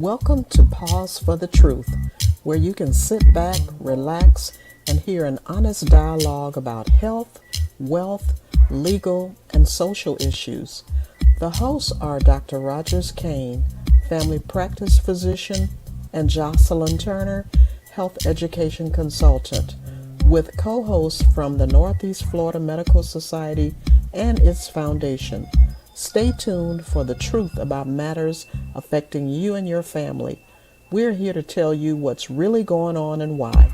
Welcome to Pause for the Truth, where you can sit back, relax, and hear an honest dialogue about health, wealth, legal, and social issues. The hosts are Dr. Rogers Kane, family practice physician, and Jocelyn Turner, health education consultant, with co hosts from the Northeast Florida Medical Society and its foundation. Stay tuned for the truth about matters affecting you and your family. We're here to tell you what's really going on and why.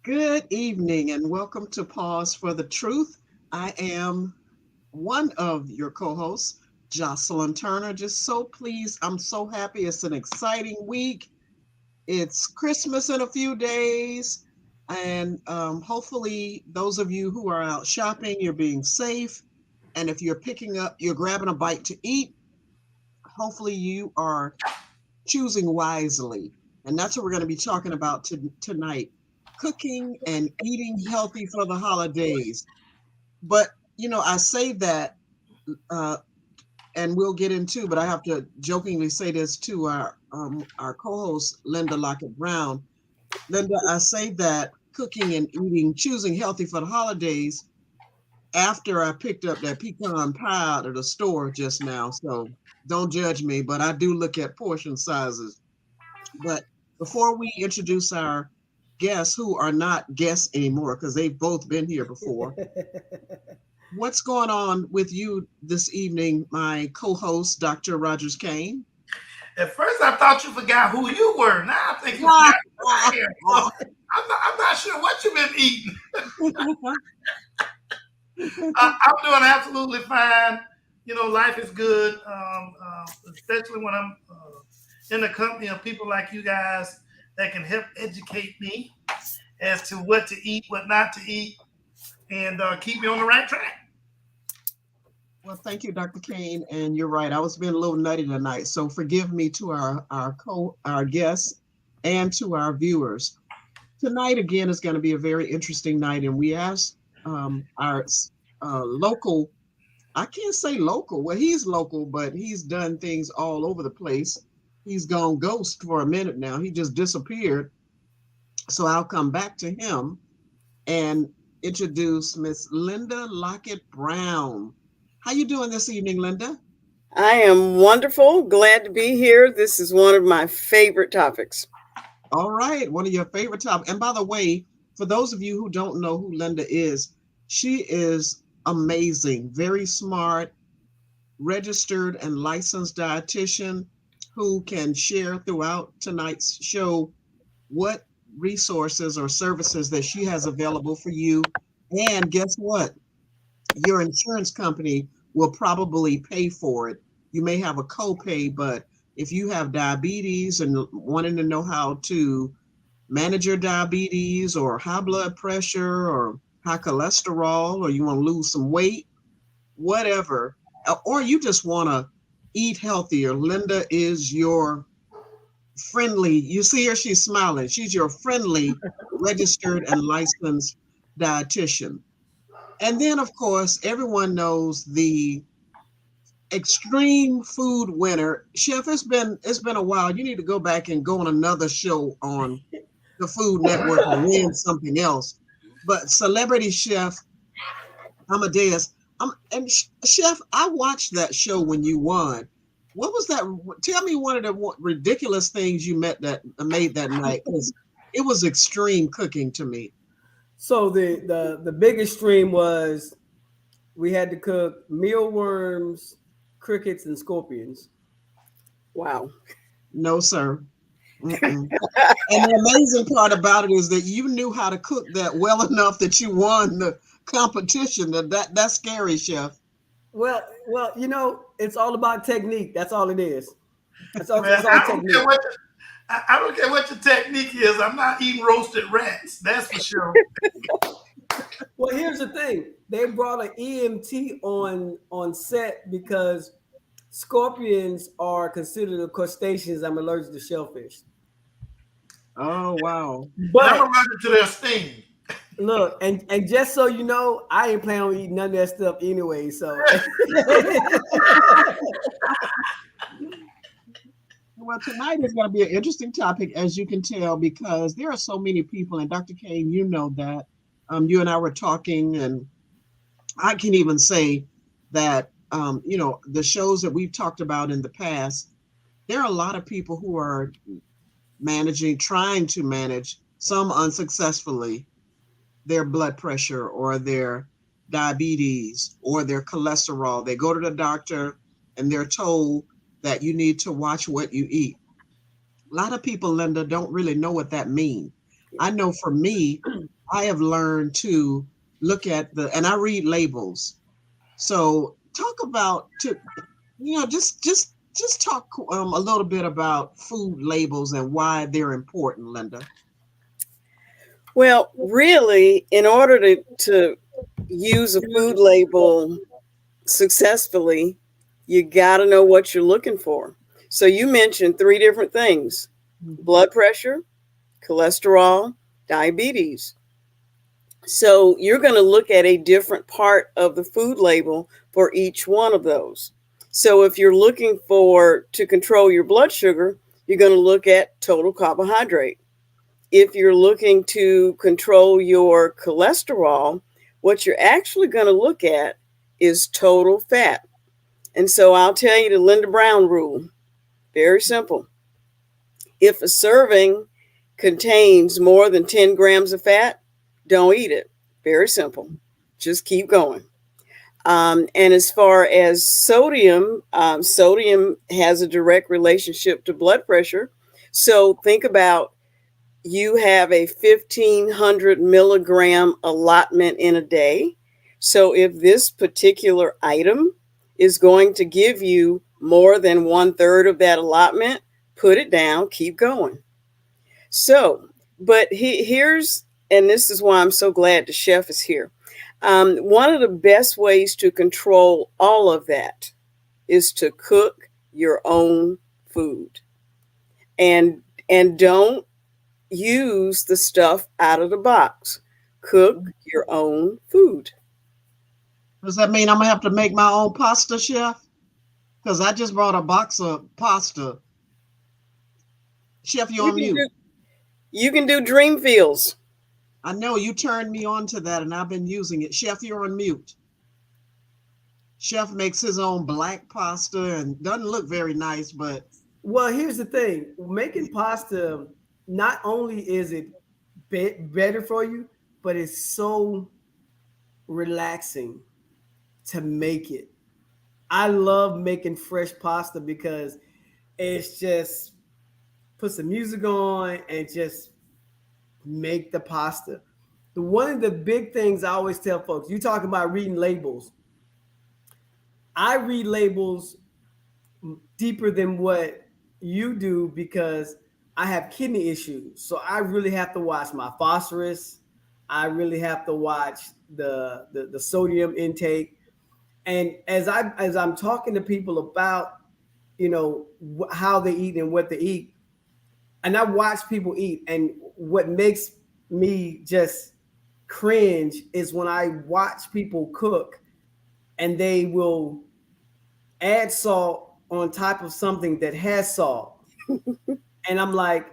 Good evening and welcome to Pause for the Truth. I am one of your co hosts, Jocelyn Turner. Just so pleased. I'm so happy. It's an exciting week. It's Christmas in a few days. And hopefully, those of you who are out shopping, you're being safe. And if you're grabbing a bite to eat, hopefully you are choosing wisely. And that's what we're going to be talking about tonight, cooking and eating healthy for the holidays. But, I say that, uh, and we'll get into, but I have to jokingly say this to our co-host, Linda Lockett Brown. Linda, I say that cooking and eating, choosing healthy for the holidays after I picked up that pecan pie out of the store just now. So don't judge me, but I do look at portion sizes. But before we introduce our guests who are not guests anymore, because they've both been here before, what's going on with you this evening, my co-host, Dr. Rogers Kane? At first, I thought you forgot who you were. Now I think you forgot who I am. So I'm not sure what you've been eating. I'm doing absolutely fine. Life is good, especially when I'm in the company of people like you guys that can help educate me as to what to eat, what not to eat, and keep me on the right track. Well, thank you, Dr. Kane. And you're right. I was being a little nutty tonight, so forgive me to our guests and to our viewers. Tonight again is going to be a very interesting night, and we asked our local. I can't say local. Well, he's local, but he's done things all over the place. He's gone ghost for a minute now. He just disappeared. So I'll come back to him and introduce Miss Linda Lockett Brown. How you doing this evening, Linda? I am wonderful. Glad to be here. This is one of my favorite topics. All right, one of your favorite topics. And by the way, for those of you who don't know who Linda is, she is amazing, very smart, registered and licensed dietitian who can share throughout tonight's show what resources or services that she has available for you. And guess what? Your insurance company will probably pay for it. You may have a copay, but if you have diabetes and wanting to know how to manage your diabetes or high blood pressure or high cholesterol, or you want to lose some weight, whatever, or you just want to eat healthier, Linda is your friendly. You see her, she's smiling. She's your friendly, registered, and licensed dietitian. And then, of course, everyone knows the extreme food winner. Chef, it's been a while. You need to go back and go on another show on the Food Network and win something else. But celebrity chef Amadeus, and chef, I watched that show when you won. What was that? Tell me one of the ridiculous things you made that night, because it was extreme cooking to me. So the biggest stream was we had to cook mealworms, crickets, and scorpions. Wow. No, sir. Mm-mm. And the amazing part about it is that you knew how to cook that well enough that you won the competition. That's scary, chef. Well, it's all about technique. That's all it is. Man, That's all technique. I don't care what your technique is. I'm not eating roasted rats. That's for sure. Well, here's the thing: they brought an EMT on set because scorpions are considered crustaceans. I'm allergic to shellfish. Oh wow. And I'm But allergic to their sting. Look, and just so you know, I ain't planning on eating none of that stuff anyway. So Well, tonight is going to be an interesting topic, as you can tell, because there are so many people, and Dr. Kane, you know that. You and I were talking, and I can even say that, the shows that we've talked about in the past, there are a lot of people who are trying to manage, some unsuccessfully, their blood pressure or their diabetes or their cholesterol. They go to the doctor and they're told that you need to watch what you eat. A lot of people, Linda, don't really know what that means. I know for me, I have learned to look at and I read labels. So talk about just talk a little bit about food labels and why they're important, Linda. Well, really, in order to use a food label successfully, you got to know what you're looking for. So you mentioned three different things: blood pressure, cholesterol, diabetes. So you're going to look at a different part of the food label for each one of those. So if you're looking to control your blood sugar, you're going to look at total carbohydrate. If you're looking to control your cholesterol, what you're actually going to look at is total fat. And so I'll tell you the Linda Brown rule. Very simple. If a serving contains more than 10 grams of fat, don't eat it. Very simple. Just keep going. And as far as sodium, sodium has a direct relationship to blood pressure. So think about, you have a 1,500 milligram allotment in a day. So if this particular item is going to give you more than 1/3 of that allotment, put it down, keep going. So, but here's, and this is why I'm so glad the chef is here. One of the best ways to control all of that is to cook your own food, and don't use the stuff out of the box. Cook your own food. Does that mean I'm gonna have to make my own pasta, chef? Because I just brought a box of pasta. Chef, you're on mute. You can do Dreamfields. I know you turned me on to that, and I've been using it. Chef, you're on mute. Chef makes his own black pasta and doesn't look very nice, but well, here's the thing: making pasta, not only is it better for you, but it's so relaxing to make it. I love making fresh pasta because it's just put some music on and just make the pasta. One of the big things I always tell folks, you talking about reading labels. I read labels deeper than what you do because I have kidney issues. So I really have to watch my phosphorus. I really have to watch the sodium intake. And as I'm talking to people about, how they eat and what they eat, and I watch people eat, and what makes me just cringe is when I watch people cook and they will add salt on top of something that has salt. And I'm like,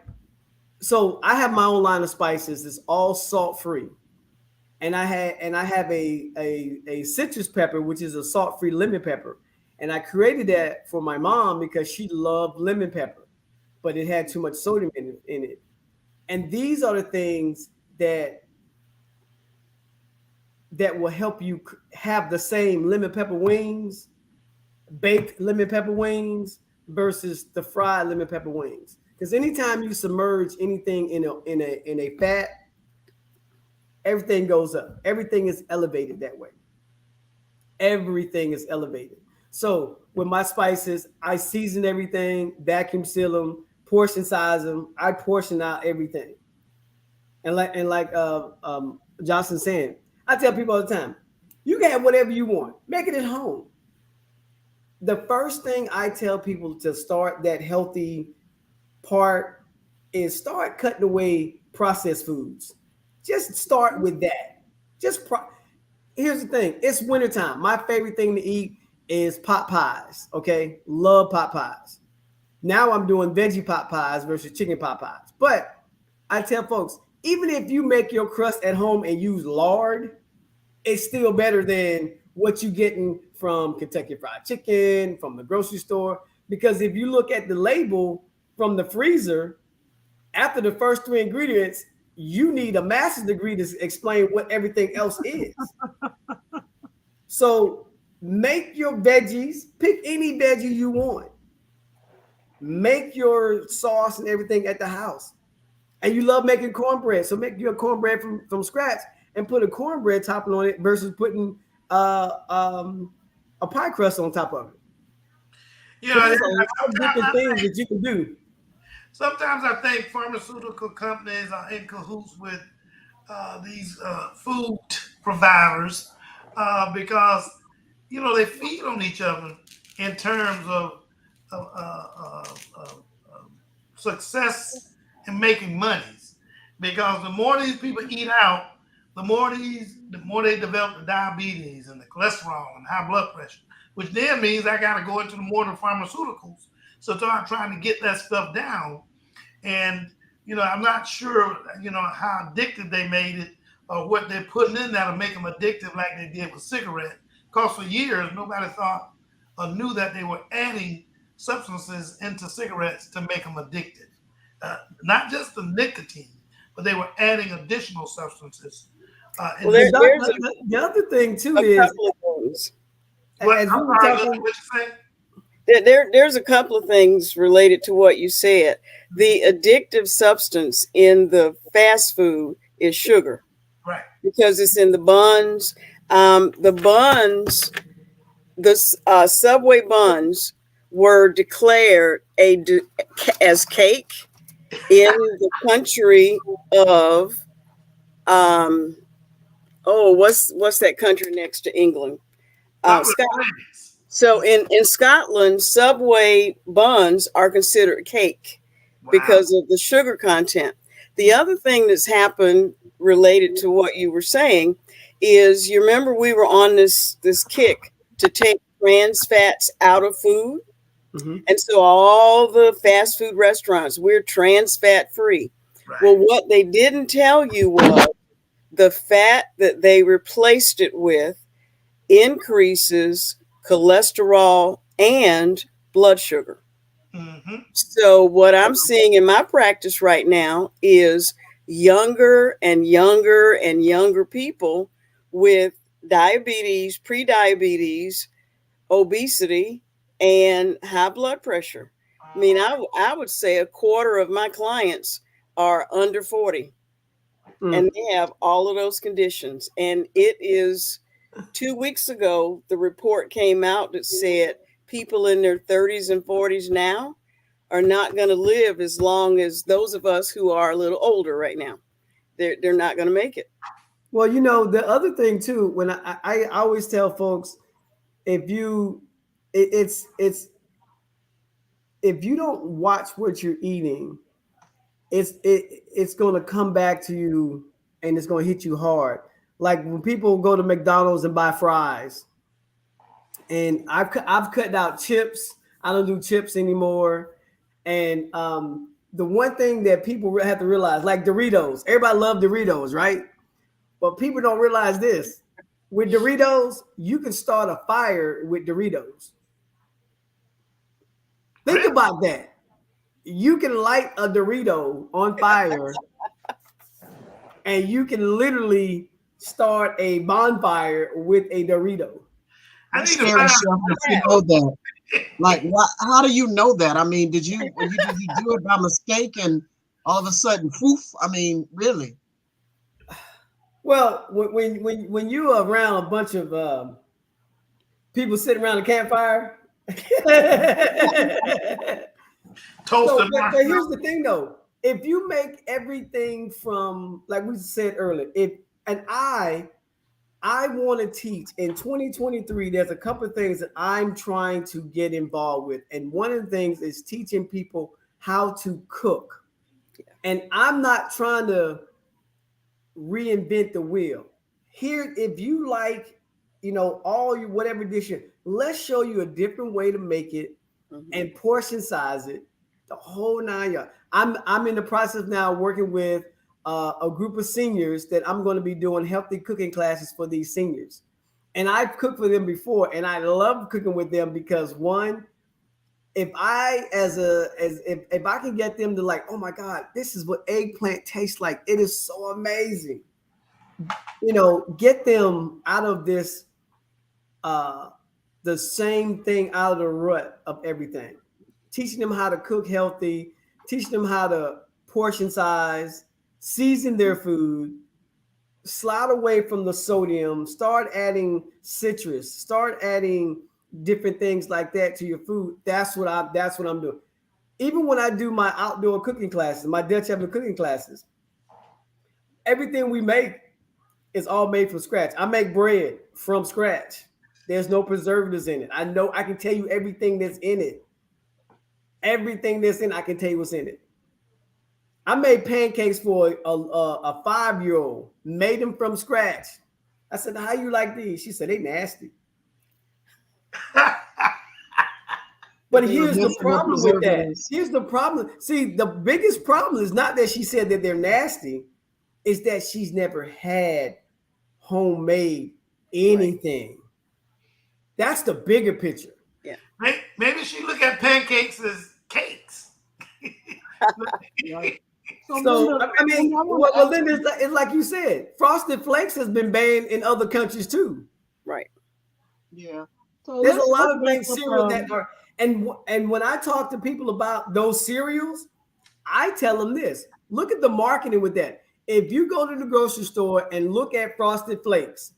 so I have my own line of spices. It's all salt free. And I have a citrus pepper, which is a salt-free lemon pepper. And I created that for my mom because she loved lemon pepper, but it had too much sodium in it. And these are the things that will help you have the same lemon pepper wings, baked lemon pepper wings versus the fried lemon pepper wings. Because anytime you submerge anything in a fat, everything goes up. Everything is elevated that way. Everything is elevated. So with my spices, I season everything, vacuum seal them, portion size them. I portion out everything. And like Johnson saying, I tell people all the time, you can have whatever you want. Make it at home. The first thing I tell people to start that healthy part is start cutting away processed foods. Just start with that. Here's the thing. It's wintertime. My favorite thing to eat is pot pies. Okay. Love pot pies. Now I'm doing veggie pot pies versus chicken pot pies. But I tell folks, even if you make your crust at home and use lard, it's still better than what you're getting from Kentucky Fried Chicken, from the grocery store. Because if you look at the label from the freezer, after the first three ingredients, you need a master's degree to explain what everything else is. So make your veggies, pick any veggie you want. Make your sauce and everything at the house. And you love making cornbread. So make your cornbread from scratch and put a cornbread topping on it versus putting a pie crust on top of it. You So know, there's a lot of different things that you can do. sometimes I think pharmaceutical companies are in cahoots with these food providers because they feed on each other in terms of success in making monies. Because the more these people eat out, the more they develop the diabetes and the cholesterol and high blood pressure, which then means I got to go into more of the pharmaceuticals. So start trying to get that stuff down. And I'm not sure how addictive they made it or what they're putting in there to make them addictive like they did with cigarette. Because for years nobody thought or knew that they were adding substances into cigarettes to make them addictive. Not just the nicotine, but they were adding additional substances. Well, there's The other thing too a is, couple of things. what as we were talking, you say? There's a couple of things related to what you said. The addictive substance in the fast food is sugar, Right. because it's in the buns. The Subway buns were declared as cake in the country of what's that country next to England? Scotland. So in Scotland, Subway buns are considered cake because of the sugar content. The other thing that's happened related to what you were saying is, you remember we were on this kick to take trans fats out of food. Mm-hmm. And so all the fast food restaurants, we're trans fat free. Right. Well, what they didn't tell you was the fat that they replaced it with increases cholesterol and blood sugar. Mm-hmm. So what I'm seeing in my practice right now is younger and younger and younger people with diabetes, pre-diabetes, obesity, and high blood pressure. I mean, I would say a quarter of my clients are under 40 and they have all of those conditions. And it is 2 weeks ago, the report came out that said people in their 30s and 40s now are not going to live as long as those of us who are a little older right now. They're not going to make it. well, the other thing too, when I always tell folks, if you don't watch what you're eating, it's going to come back to you and it's going to hit you hard. Like when people go to McDonald's and buy fries, and I've cut out chips. I don't do chips anymore. And the one thing that people have to realize, like Doritos, everybody loves Doritos, right? But people don't realize this. With Doritos, you can start a fire with Doritos. Think about that. You can light a Dorito on fire and you can literally start a bonfire with a Dorito. I need to Scary find chef, if you know that. Like, how do you know that? I mean, did you do it by mistake and all of a sudden, poof? I mean, really? Well, when you're around a bunch of people sitting around a campfire. toasted But here's the thing, though. If you make everything from, like we said earlier, I want to teach in 2023. There's a couple of things that I'm trying to get involved with, and one of the things is teaching people how to cook. And I'm not trying to reinvent the wheel. Here, if you like, all you whatever dish, let's show you a different way to make it and portion size it, the whole 9 yards. I'm in the process now working with a group of seniors that I'm going to be doing healthy cooking classes for these seniors. And I've cooked for them before, and I love cooking with them because one, if I if I can get them to like, oh my God, this is what eggplant tastes like. It is so amazing. Get them out of this the same thing out of the rut of everything. Teaching them how to cook healthy, teaching them how to portion size, season their food, slide away from the sodium, start adding citrus, start adding different things like that to your food. That's what I'm doing. Even when I do my outdoor cooking classes, my Dutch oven cooking classes, everything we make is all made from scratch. I make bread from scratch. There's no preservatives in it. I know I can tell you everything that's in it. Everything that's in it, I can tell you what's in it. I made pancakes for a 5-year-old, made them from scratch. I said, how you like these? She said, they nasty. But here's the problem with that. Here's the problem. See, the biggest problem is not that she said that they're nasty, is that she's never had homemade anything. Right. That's the bigger picture. Yeah. Maybe she look at pancakes as cakes. Right. So I mean, well, then it's like you said, Frosted Flakes has been banned in other countries too. Right. Yeah. So there's a lot of things cereals that are, and when I talk to people about those cereals, I tell them this: look at the marketing with that. If you go to the grocery store and look at Frosted Flakes,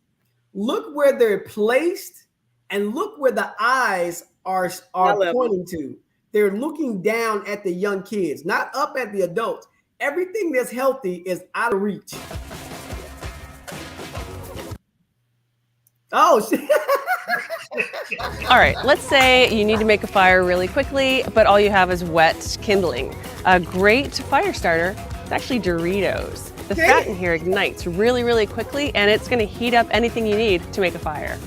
look where they're placed, and look where the eyes are pointing to. They're looking down at the young kids, not up at the adults. Everything that's healthy is out of reach. Oh, shit. All right, let's say you need to make a fire really quickly, but all you have is wet kindling. A great fire starter is actually Doritos. The fat in here ignites really, really quickly, and it's gonna heat up anything you need to make a fire.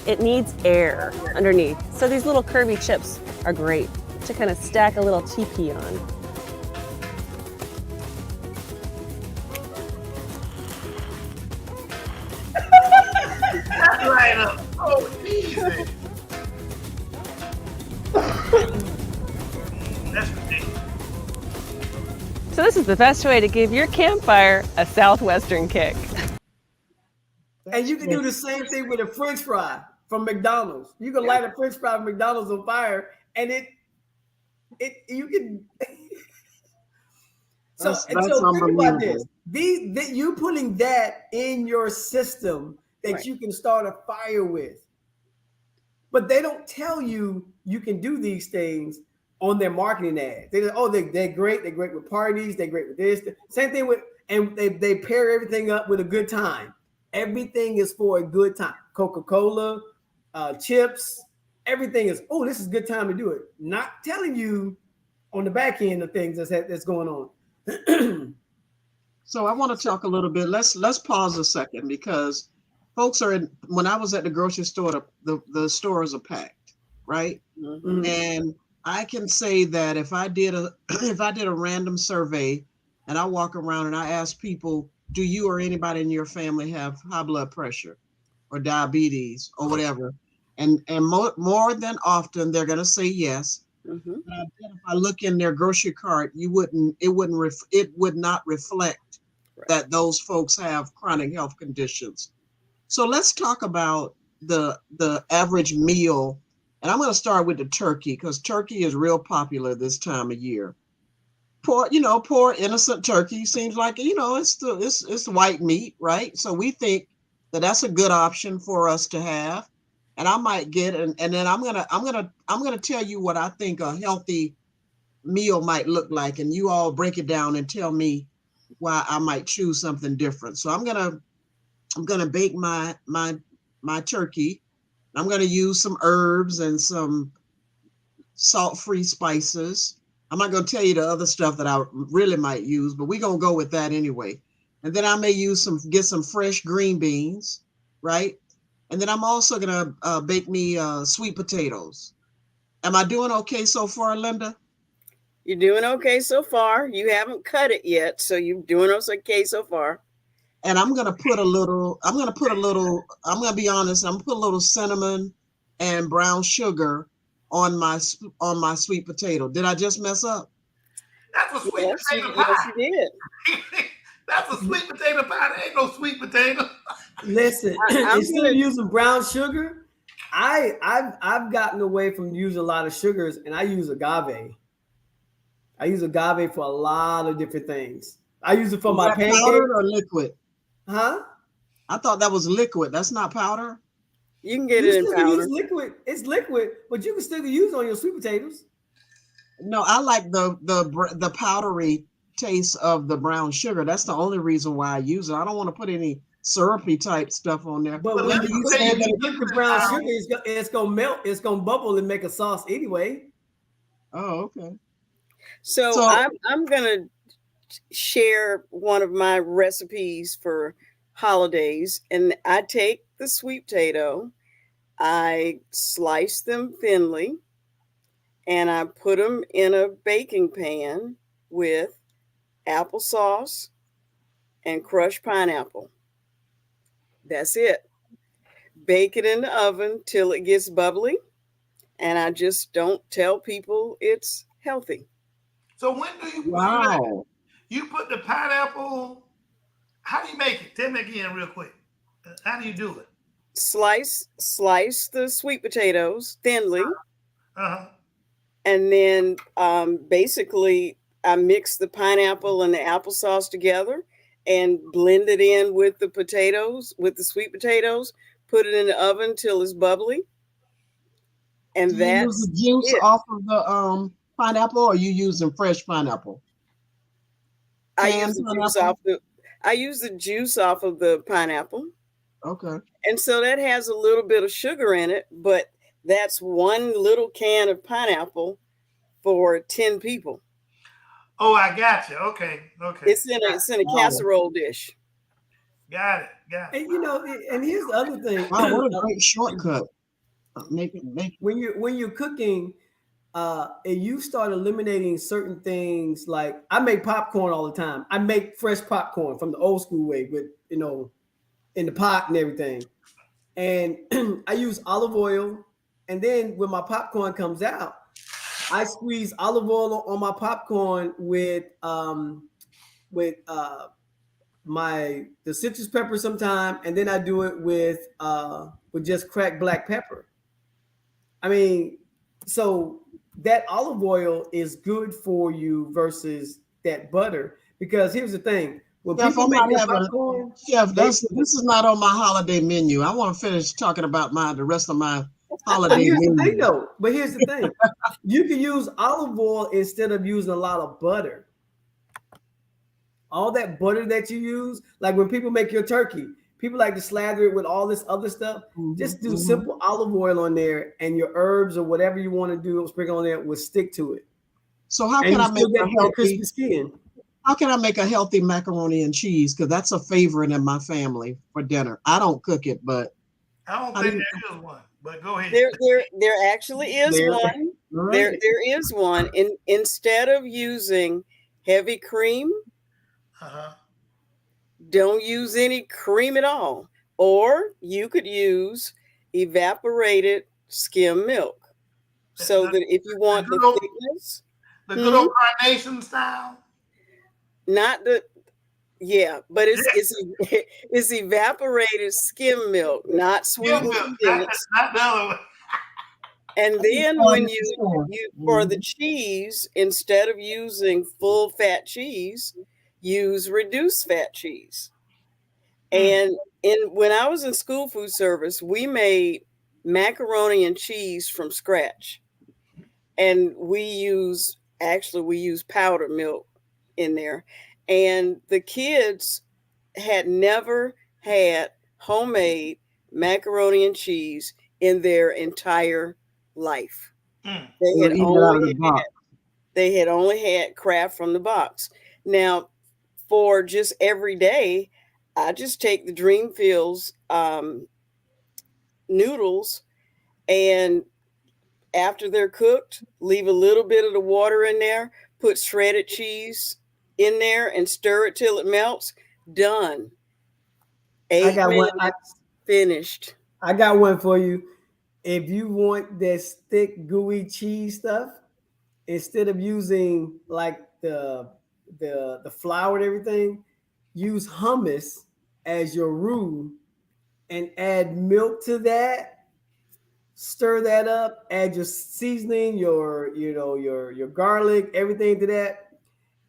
It needs air underneath, so these little curvy chips are great to kind of stack a little teepee on. That's right up. Oh, easy. That's ridiculous. So this is the best way to give your campfire a southwestern kick. And you can do the same thing with a French fry from McDonald's. You can light a French fry from McDonald's on fire, and you can. So think about this: you putting that in your system that you can start a fire with. But they don't tell you can do these things on their marketing ads. They're great. They're great with parties. They're great with this. Same thing with, and they pair everything up with a good time. Everything is for a good time. Coca-Cola, chips, everything is, this is a good time to do it. Not telling you on the back end of things that's going on. So I want to talk a little bit. Let's pause a second, because folks when I was at the grocery store, the stores are packed, right? Mm-hmm. And I can say that if I did a random survey and I walk around and I ask people, do you or anybody in your family have high blood pressure or diabetes or whatever? And more than often they're going to say yes. Mm-hmm. But if I look in their grocery cart, it would not reflect that those folks have chronic health conditions. So let's talk about the average meal. And I'm going to start with the turkey, because turkey is real popular this time of year. Poor innocent turkey seems like, it's the white meat, right? So we think that's a good option for us to have. And I might get, and then I'm gonna tell you what I think a healthy meal might look like, and you all break it down and tell me why I might choose something different. So I'm gonna bake my turkey. I'm gonna use some herbs and some salt-free spices. I'm not gonna tell you the other stuff that I really might use, but we're gonna go with that anyway. And then I may get some fresh green beans, right? And then I'm also gonna bake me sweet potatoes. Am I doing okay so far, Linda? You're doing okay so far. You haven't cut it yet, so you're doing okay so far. And I'm gonna be honest, I'm gonna put a little cinnamon and brown sugar on my sweet potato. Did I just mess up? That's a sweet Yes, potato yes, pie. you did. That's a sweet potato pie. There ain't no sweet potato. Listen, I'm instead gonna- of using brown sugar, I've gotten away from using a lot of sugars, and I use agave. I use agave for a lot of different things. I use it for Is my that pancakes. powdered or liquid? Huh? I thought that was liquid. That's not powder. You can get You it in still can use powder. liquid. It's liquid, but you can still use it on your sweet potatoes. No, I like the powdery taste of the brown sugar. That's the only reason why I use it. I don't want to put any syrupy type stuff on there. But Well, when let you me put tell you, the you brown can- sugar, it's gonna melt. It's gonna bubble and make a sauce anyway. Oh, okay. So I'm gonna share one of my recipes for holidays, and I take the sweet potato, I slice them thinly, and I put them in a baking pan with applesauce and crushed pineapple. That's it. Bake it in the oven till it gets bubbly, and I just don't tell people it's healthy. So when do you Wow. you put the pineapple? How do you make it? Tell me again, real quick. How do you do it? Slice the sweet potatoes thinly, Uh-huh. and then basically I mix the pineapple and the applesauce together and blend it in with the potatoes, with the sweet potatoes. Put it in the oven till it's bubbly, and Do you use that's the juice it. off of the pineapple, or are you using fresh pineapple? I Canned use the juice pineapple? off the I use the juice off of the pineapple. Okay. And so that has a little bit of sugar in it, but that's one little can of pineapple for 10 people. Oh, I got you. Okay. It's in a casserole dish. Got it. And you know, and here's the other thing. Wow, what a great shortcut. Make it. when you're cooking, and you start eliminating certain things, like I make popcorn all the time. I make fresh popcorn from the old school way with, in the pot and everything. And I use olive oil. And then when my popcorn comes out, I squeeze olive oil on my popcorn with the citrus pepper sometime, and then I do it with just cracked black pepper. I mean, so that olive oil is good for you versus that butter, because here's the thing: when Chef, people I'm make not their having popcorn, Chef, this is not on my holiday menu. I want to finish talking about the rest of my holiday here's the thing menu. though. But here's the thing: you can use olive oil instead of using a lot of butter. All that butter that you use, like when people make your turkey, people like to slather it with all this other stuff. Just do simple olive oil on there, and your herbs or whatever you want to do, sprinkle on there, will stick to it. So how And can you I make still get a that healthy? crispy skin. How can I make a healthy macaroni and cheese? Because that's a favorite in my family for dinner. I don't cook it, but I don't How think do you- there is one, but go ahead. There actually is There- one. all right. There is one. Instead of using heavy cream, Uh-huh. don't use any cream at all. Or you could use evaporated skim milk. So that if you want the thickness, The good old carnation style. not the but it's evaporated skim milk, not sweetened Milk, not condensed. the other one. And then when you for the cheese, instead of using full fat cheese, use reduced fat cheese. And when I was in school food service, we made macaroni and cheese from scratch. And we use powdered milk in there. And the kids had never had homemade macaroni and cheese in their entire life. Mm. Or eat it out of the box. They had only had Kraft from the box. Now, for just every day, I just take the Dreamfields noodles, and after they're cooked, leave a little bit of the water in there, put shredded cheese in there and stir it till it melts. Done. 8 minutes, finished. I got one for you. If you want this thick, gooey cheese stuff, instead of using like the flour and everything, use hummus as your roux and add milk to that. Stir that up. Add your seasoning, your garlic, everything to that.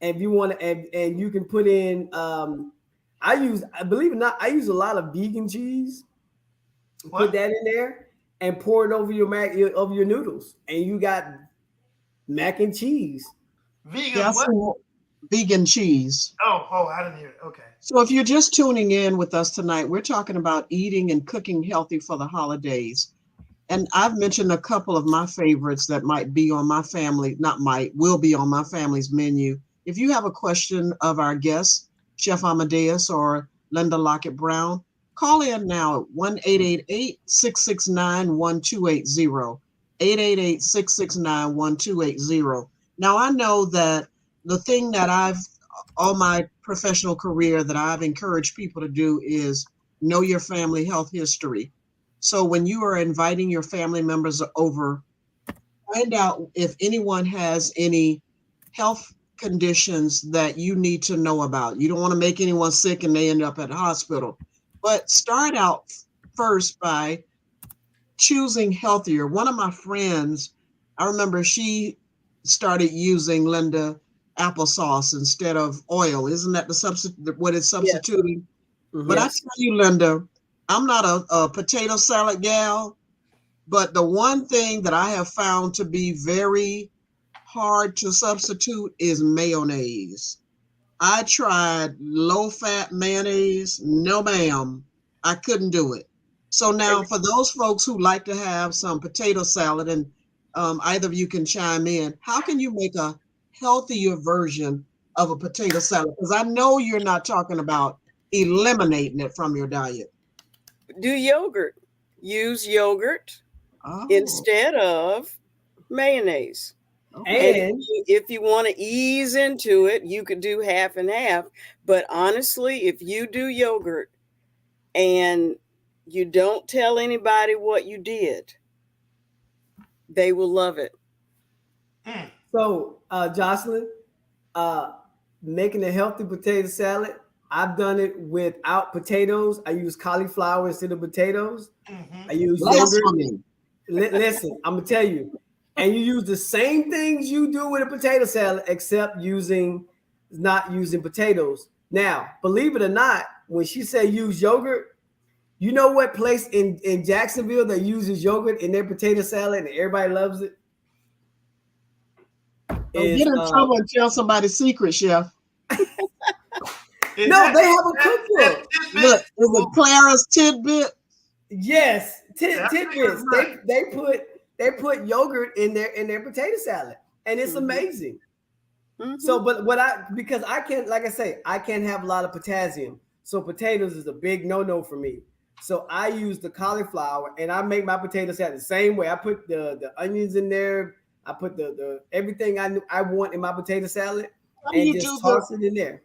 And if you want to, and you can put in. Believe it or not, I use a lot of vegan cheese. Put that in there and pour it over your noodles, and you got mac and cheese. Vegan what? Vegan cheese. Oh, I didn't hear it. Okay. So if you're just tuning in with us tonight, we're talking about eating and cooking healthy for the holidays. And I've mentioned a couple of my favorites that might be on my family, will be on my family's menu. If you have a question of our guests, Chef Amadeus or Linda Lockett Brown, call in now at 1-888-669-1280, 888-669-1280. Now, I know that the thing that all my professional career that I've encouraged people to do is know your family health history. So when you are inviting your family members over, find out if anyone has any health conditions that you need to know about. You don't want to make anyone sick and they end up at the hospital. But start out first by choosing healthier. One of my friends, I remember she started using, Linda, applesauce instead of oil. Isn't that what it's substituting? Yeah. Mm-hmm. But I tell you, Linda, I'm not a potato salad gal, but the one thing that I have found to be very hard to substitute is mayonnaise. I tried low-fat mayonnaise. No, ma'am, I couldn't do it. So now for those folks who like to have some potato salad, and either of you can chime in, how can you make a healthier version of a potato salad? Because I know you're not talking about eliminating it from your diet. Do yogurt. Use yogurt instead of mayonnaise. And if you want to ease into it, you could do half and half. But honestly, if you do yogurt and you don't tell anybody what you did, they will love it. So, Jocelyn, making a healthy potato salad, I've done it without potatoes. I use cauliflower instead of potatoes. Mm-hmm. I use yogurt. Listen, I'm going to tell you. And you use the same things you do with a potato salad, except not using potatoes. Now, believe it or not, when she said use yogurt, you know what place in Jacksonville that uses yogurt in their potato salad and everybody loves it? Don't get in trouble and tell somebody's secret, Chef. No, they have a cookbook. Look, is it Clara's Tidbit? Yes, tidbits. They put yogurt in their potato salad, and it's amazing. Mm-hmm. So, because I can't, like I say, I can't have a lot of potassium. So potatoes is a big no-no for me. So I use the cauliflower, and I make my potato salad the same way. I put the onions in there. I put the everything I want in my potato salad, and just toss it in there.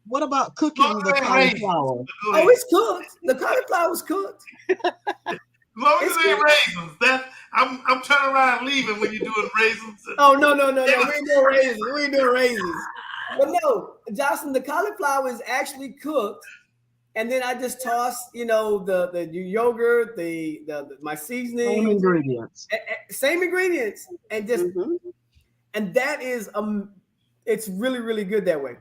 What about cooking the cauliflower? Oh, it's cooked. The cauliflower's cooked. As long as it ain't raisins. I'm turning around and leaving when you're doing raisins. Oh, no. We ain't doing raisins. But no, Jocelyn, the cauliflower is actually cooked. And then I just toss, the yogurt, my seasoning. Same ingredients. And just, and that is, it's really, really good that way.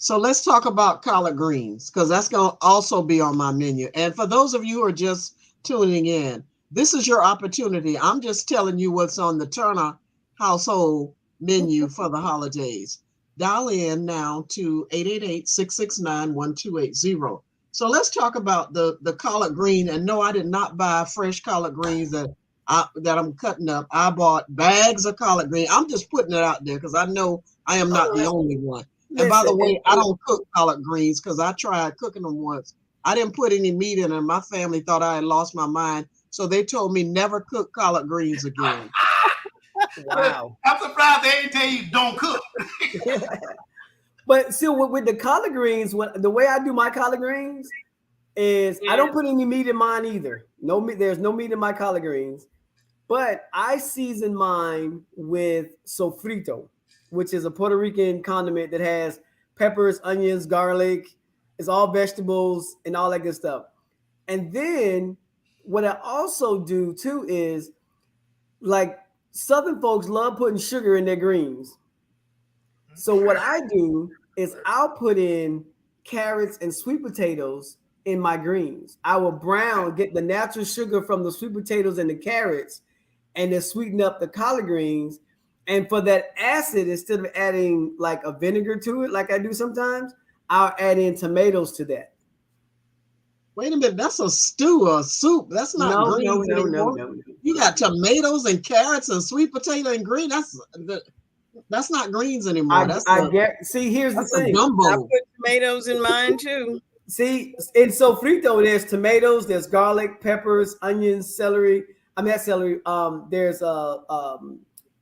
So let's talk about collard greens, because that's going to also be on my menu. And for those of you who are just tuning in, this is your opportunity. I'm just telling you what's on the Turner household menu for the holidays. Dial in now to 888-669-1280. So let's talk about the collard green. And no, I did not buy fresh collard greens that I'm cutting up. I bought bags of collard green. I'm just putting it out there because I know I am not the only one. And by the Listen, way, I don't cook collard greens because I tried cooking them once. I didn't put any meat in them. My family thought I had lost my mind. So they told me never cook collard greens again. wow. I'm surprised they didn't tell you don't cook. But see, with the collard greens, the way I do my collard greens is I don't put any meat in mine either. No meat. There's no meat in my collard greens. But I season mine with sofrito, which is a Puerto Rican condiment that has peppers, onions, garlic. It's all vegetables and all that good stuff. And then what I also do too is like Southern folks love putting sugar in their greens. So what I do is I'll put in carrots and sweet potatoes in my greens. I will get the natural sugar from the sweet potatoes and the carrots, and then sweeten up the collard greens. And for that acid, instead of adding like a vinegar to it, like I do sometimes, I'll add in tomatoes to that. Wait a minute, that's a stew or a soup. That's not greens anymore. No. You got tomatoes and carrots and sweet potato and green. That's not greens anymore. See, here's the thing. Gumbo. I put tomatoes in mine too. See, in sofrito, there's tomatoes, there's garlic, peppers, onions, celery. I mean, that's celery. There's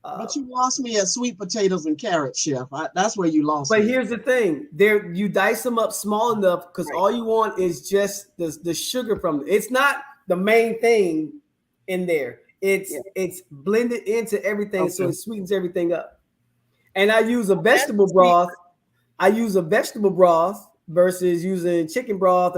but you lost me at sweet potatoes and carrots, Chef. That's where you lost me. But here's the thing: you dice them up small enough because all you want is just the sugar from it. It's not the main thing in there. It's blended into everything, so it sweetens everything up. And I use a vegetable broth. I use a vegetable broth versus using chicken broth.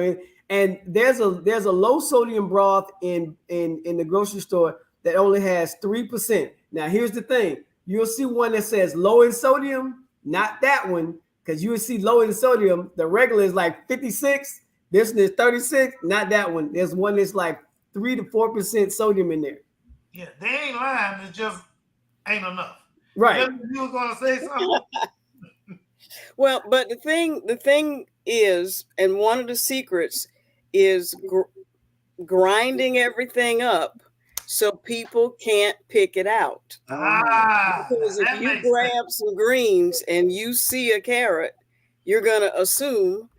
And there's a low sodium broth in the grocery store that only has 3%. Now here's the thing: you'll see one that says low in sodium, not that one, because you will see low in sodium. The regular is like 56. This one is 36. Not that one. There's one that's like 3 to 4% sodium in there. Yeah, they ain't lying. It just ain't enough. Right. You were gonna say something. Well, but the thing is, and one of the secrets is grinding everything up so people can't pick it out. Because if you grab some greens and you see a carrot, you're going to assume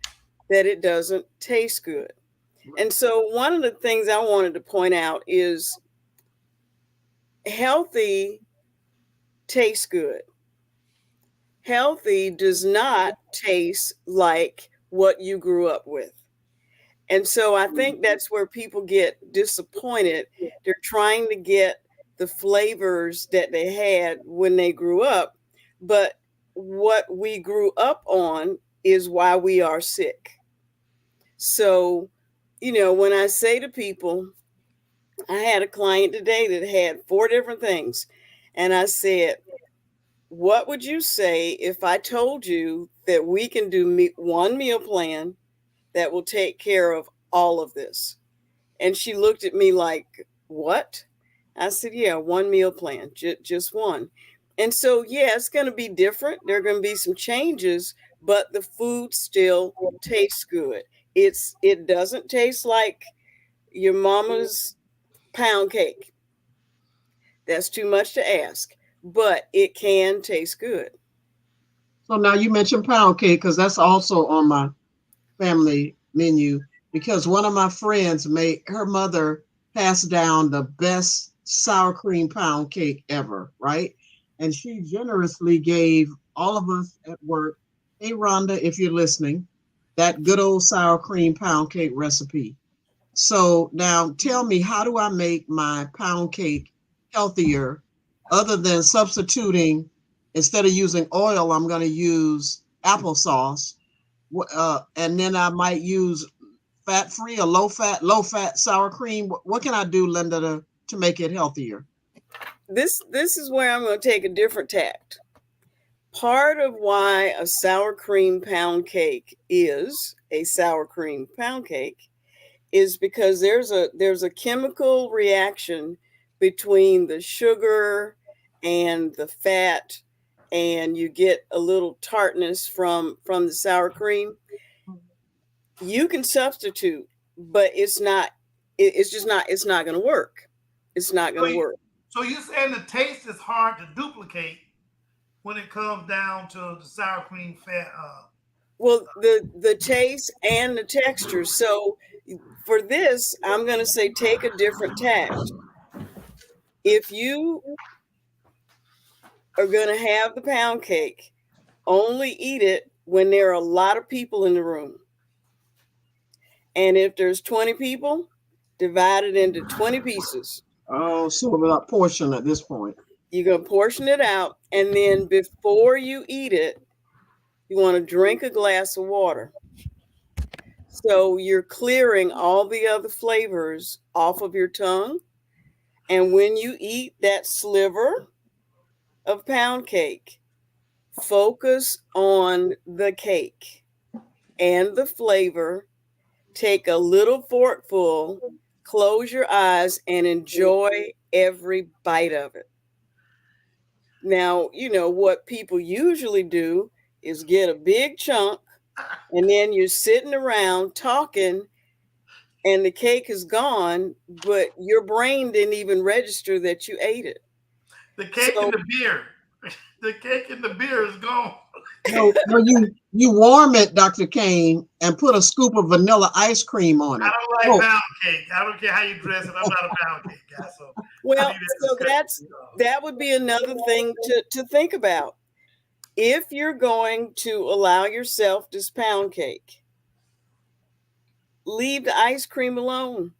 that it doesn't taste good. And so one of the things I wanted to point out is healthy tastes good. Healthy does not taste like what you grew up with. And so I think that's where people get disappointed. They're trying to get the flavors that they had when they grew up. But what we grew up on is why we are sick. So, when I say to people, I had a client today that had 4 different things. And I said, what would you say if I told you that we can do one meal plan that will take care of all of this? And she looked at me like, what? I said, yeah, one meal plan, just one. And so, yeah, it's going to be different. There are going to be some changes, but the food still tastes good. It doesn't taste like your mama's pound cake. That's too much to ask, but it can taste good. So now you mentioned pound cake because that's also on my family menu, because one of my friends her mother passed down the best sour cream pound cake ever, right? And she generously gave all of us at work, hey Rhonda, if you're listening, that good old sour cream pound cake recipe. So now tell me, how do I make my pound cake healthier other than substituting, instead of using oil, I'm going to use applesauce. And then I might use fat-free or low-fat sour cream. What can I do, Linda, to make it healthier? This is where I'm going to take a different tact. Part of why a sour cream pound cake is a sour cream pound cake is because there's a chemical reaction between the sugar and the fat, and you get a little tartness from the sour cream. You can substitute, but it's not going to work. It's not going to work. So you're saying the taste is hard to duplicate, when it comes down to the sour cream fat? Well, the taste and the texture. So for this, I'm going to say take a different tact. If you are going to have the pound cake, only eat it when there are a lot of people in the room. And if there's 20 people, divide it into 20 pieces. Oh, so about portion at this point. You're going to portion it out. And then before you eat it, you want to drink a glass of water. So you're clearing all the other flavors off of your tongue. And when you eat that sliver of pound cake, focus on the cake and the flavor. Take a little forkful, close your eyes, and enjoy every bite of it. Now, you know what people usually do is get a big chunk, and then you're sitting around talking, and the cake is gone, but your brain didn't even register that you ate it. The cake and the beer. The cake and the beer is gone. No, you warm it, Dr. Kane, and put a scoop of vanilla ice cream on it. I don't like pound cake. I don't care how you dress it. I'm not a pound cake guy. So well, that would be another thing to think about. If you're going to allow yourself this pound cake, leave the ice cream alone.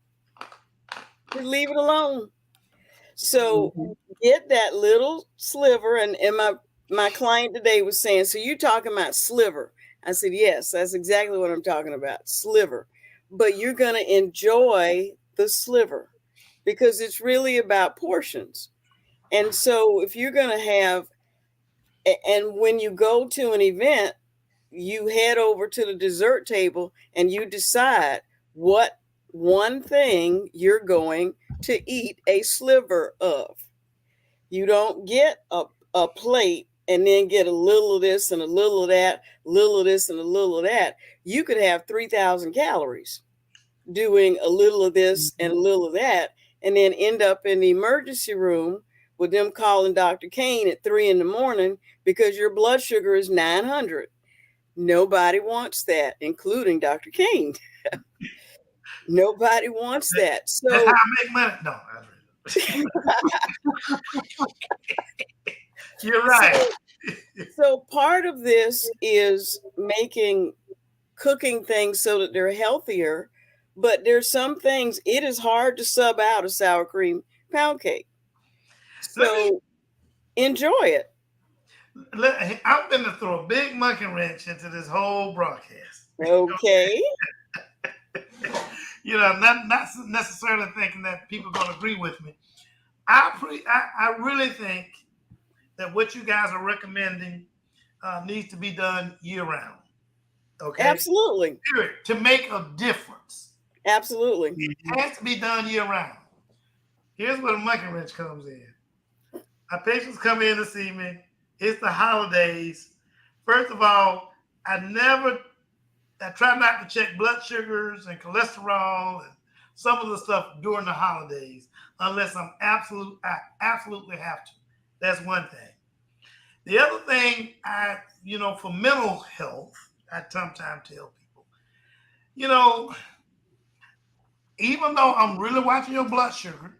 Just leave it alone. So get that little sliver, and my client today was saying, so you're talking about sliver. I said, yes, that's exactly what I'm talking about, sliver. But you're going to enjoy the sliver because it's really about portions. And so if you're going to have, and when you go to an event, you head over to the dessert table and you decide what one thing you're going to eat a sliver of. You don't get a plate and then get a little of this and a little of that, a little of this and a little of that. You could have 3,000 calories doing a little of this and a little of that, and then end up in the emergency room with them calling Dr. Kane at 3 a.m. because your blood sugar is 900. Nobody wants that, including Dr. Kane. Nobody wants that. So that's how I make money. No, you're right. So part of this is cooking things so that they're healthier, but there's some things it is hard to sub out a sour cream pound cake. So enjoy it. I'm going to throw a big monkey wrench into this whole broadcast. Okay. You know, not necessarily thinking that people are going to agree with me. I really think that what you guys are recommending needs to be done year round. Okay. Absolutely. Period. To make a difference. Absolutely. It has to be done year round. Here's where the monkey wrench comes in. My patients come in to see me. It's the holidays. First of all, I try not to check blood sugars and cholesterol and some of the stuff during the holidays unless I absolutely have to. That's one thing. The other thing, for mental health, I sometimes tell people, even though I'm really watching your blood sugar,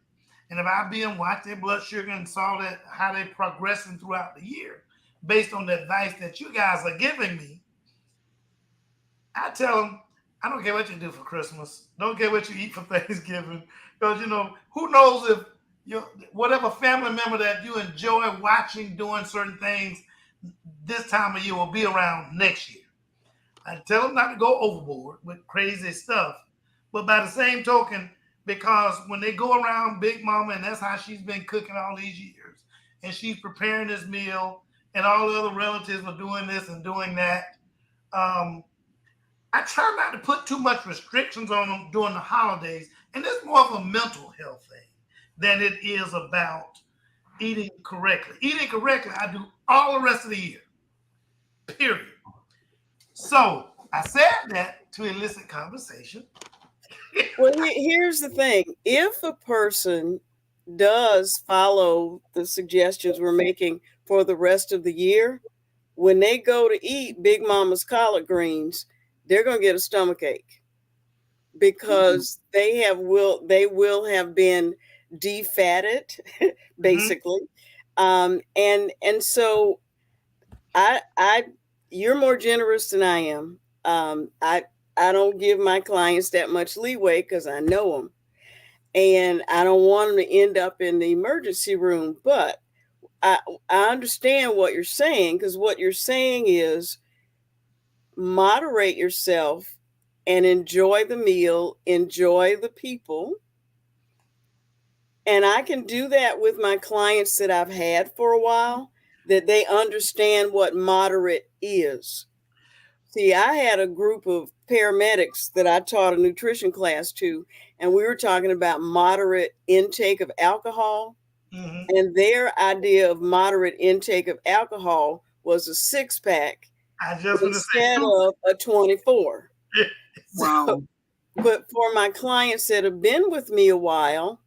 and if I've been watching their blood sugar and saw that how they're progressing throughout the year, based on the advice that you guys are giving me, I tell them, I don't care what you do for Christmas. Don't care what you eat for Thanksgiving. Because, who knows if whatever family member that you enjoy watching doing certain things this time of year will be around next year. I tell them not to go overboard with crazy stuff. But by the same token, because when they go around Big Mama, and that's how she's been cooking all these years, and she's preparing this meal, and all the other relatives are doing this and doing that, I try not to put too much restrictions on them during the holidays. And it's more of a mental health thing than it is about eating correctly. Eating correctly, I do all the rest of the year, period. So I said that to elicit conversation. Well, here's the thing. If a person does follow the suggestions we're making for the rest of the year, when they go to eat Big Mama's collard greens, they're going to get a stomach ache because they will have been defatted basically. And so you're more generous than I am. I don't give my clients that much leeway because I know them, and I don't want them to end up in the emergency room. But I understand what you're saying, because what you're saying is moderate yourself and enjoy the meal, enjoy the people. And I can do that with my clients that I've had for a while, that they understand what moderate is. See, I had a group of paramedics that I taught a nutrition class to, and we were talking about moderate intake of alcohol. And their idea of moderate intake of alcohol was a 6-pack instead of a 24. Wow. So, but for my clients that have been with me a while,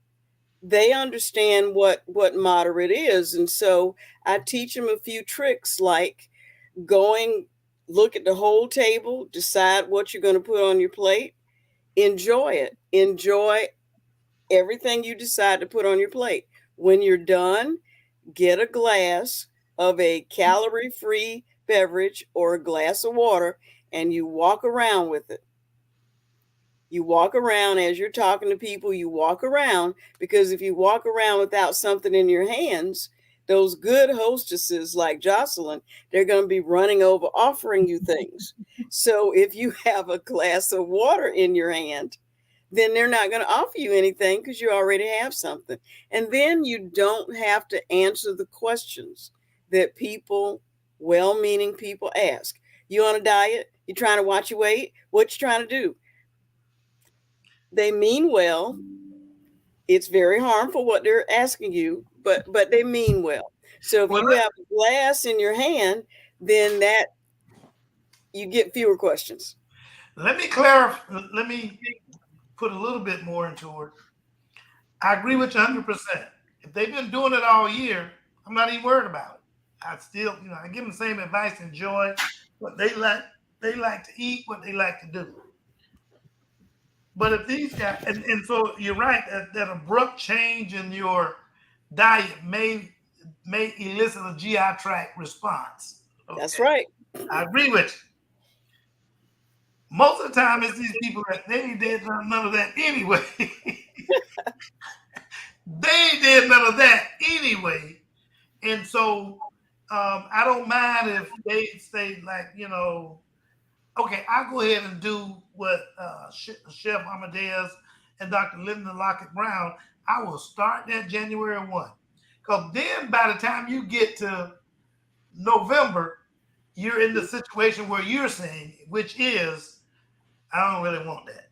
they understand what moderate is. And so I teach them a few tricks, like look at the whole table, decide what you're going to put on your plate, enjoy it. Enjoy everything you decide to put on your plate. When you're done, get a glass of a calorie-free beverage or a glass of water, and you walk around with it. You walk around as you're talking to people, you walk around, because if you walk around without something in your hands, those good hostesses like Jocelyn, they're going to be running over, offering you things. So if you have a glass of water in your hand, then they're not going to offer you anything because you already have something. And then you don't have to answer the questions that people, well-meaning people, ask. You on a diet? You trying to watch your weight? What you trying to do? They mean well. It's very harmful what they're asking you, but they mean well. So if you have a glass in your hand, then that you get fewer questions. Let me clarify. Let me put a little bit more into it. I agree with you 100%. If they've been doing it all year, I'm not even worried about it. I still, I give them the same advice: enjoy what they like to eat, what they like to do. But if these guys, and so you're right, that abrupt change in your diet may elicit a GI tract response. Okay? That's right. I agree with you. Most of the time, it's these people that they ain't did none of that anyway. They ain't did none of that anyway. And so I don't mind if they say, like, okay, I'll go ahead and do what Chef Amadeus and Dr. Linda Lockett Brown, I will start that January 1. Because then by the time you get to November, you're in the situation where you're saying, which is, I don't really want that.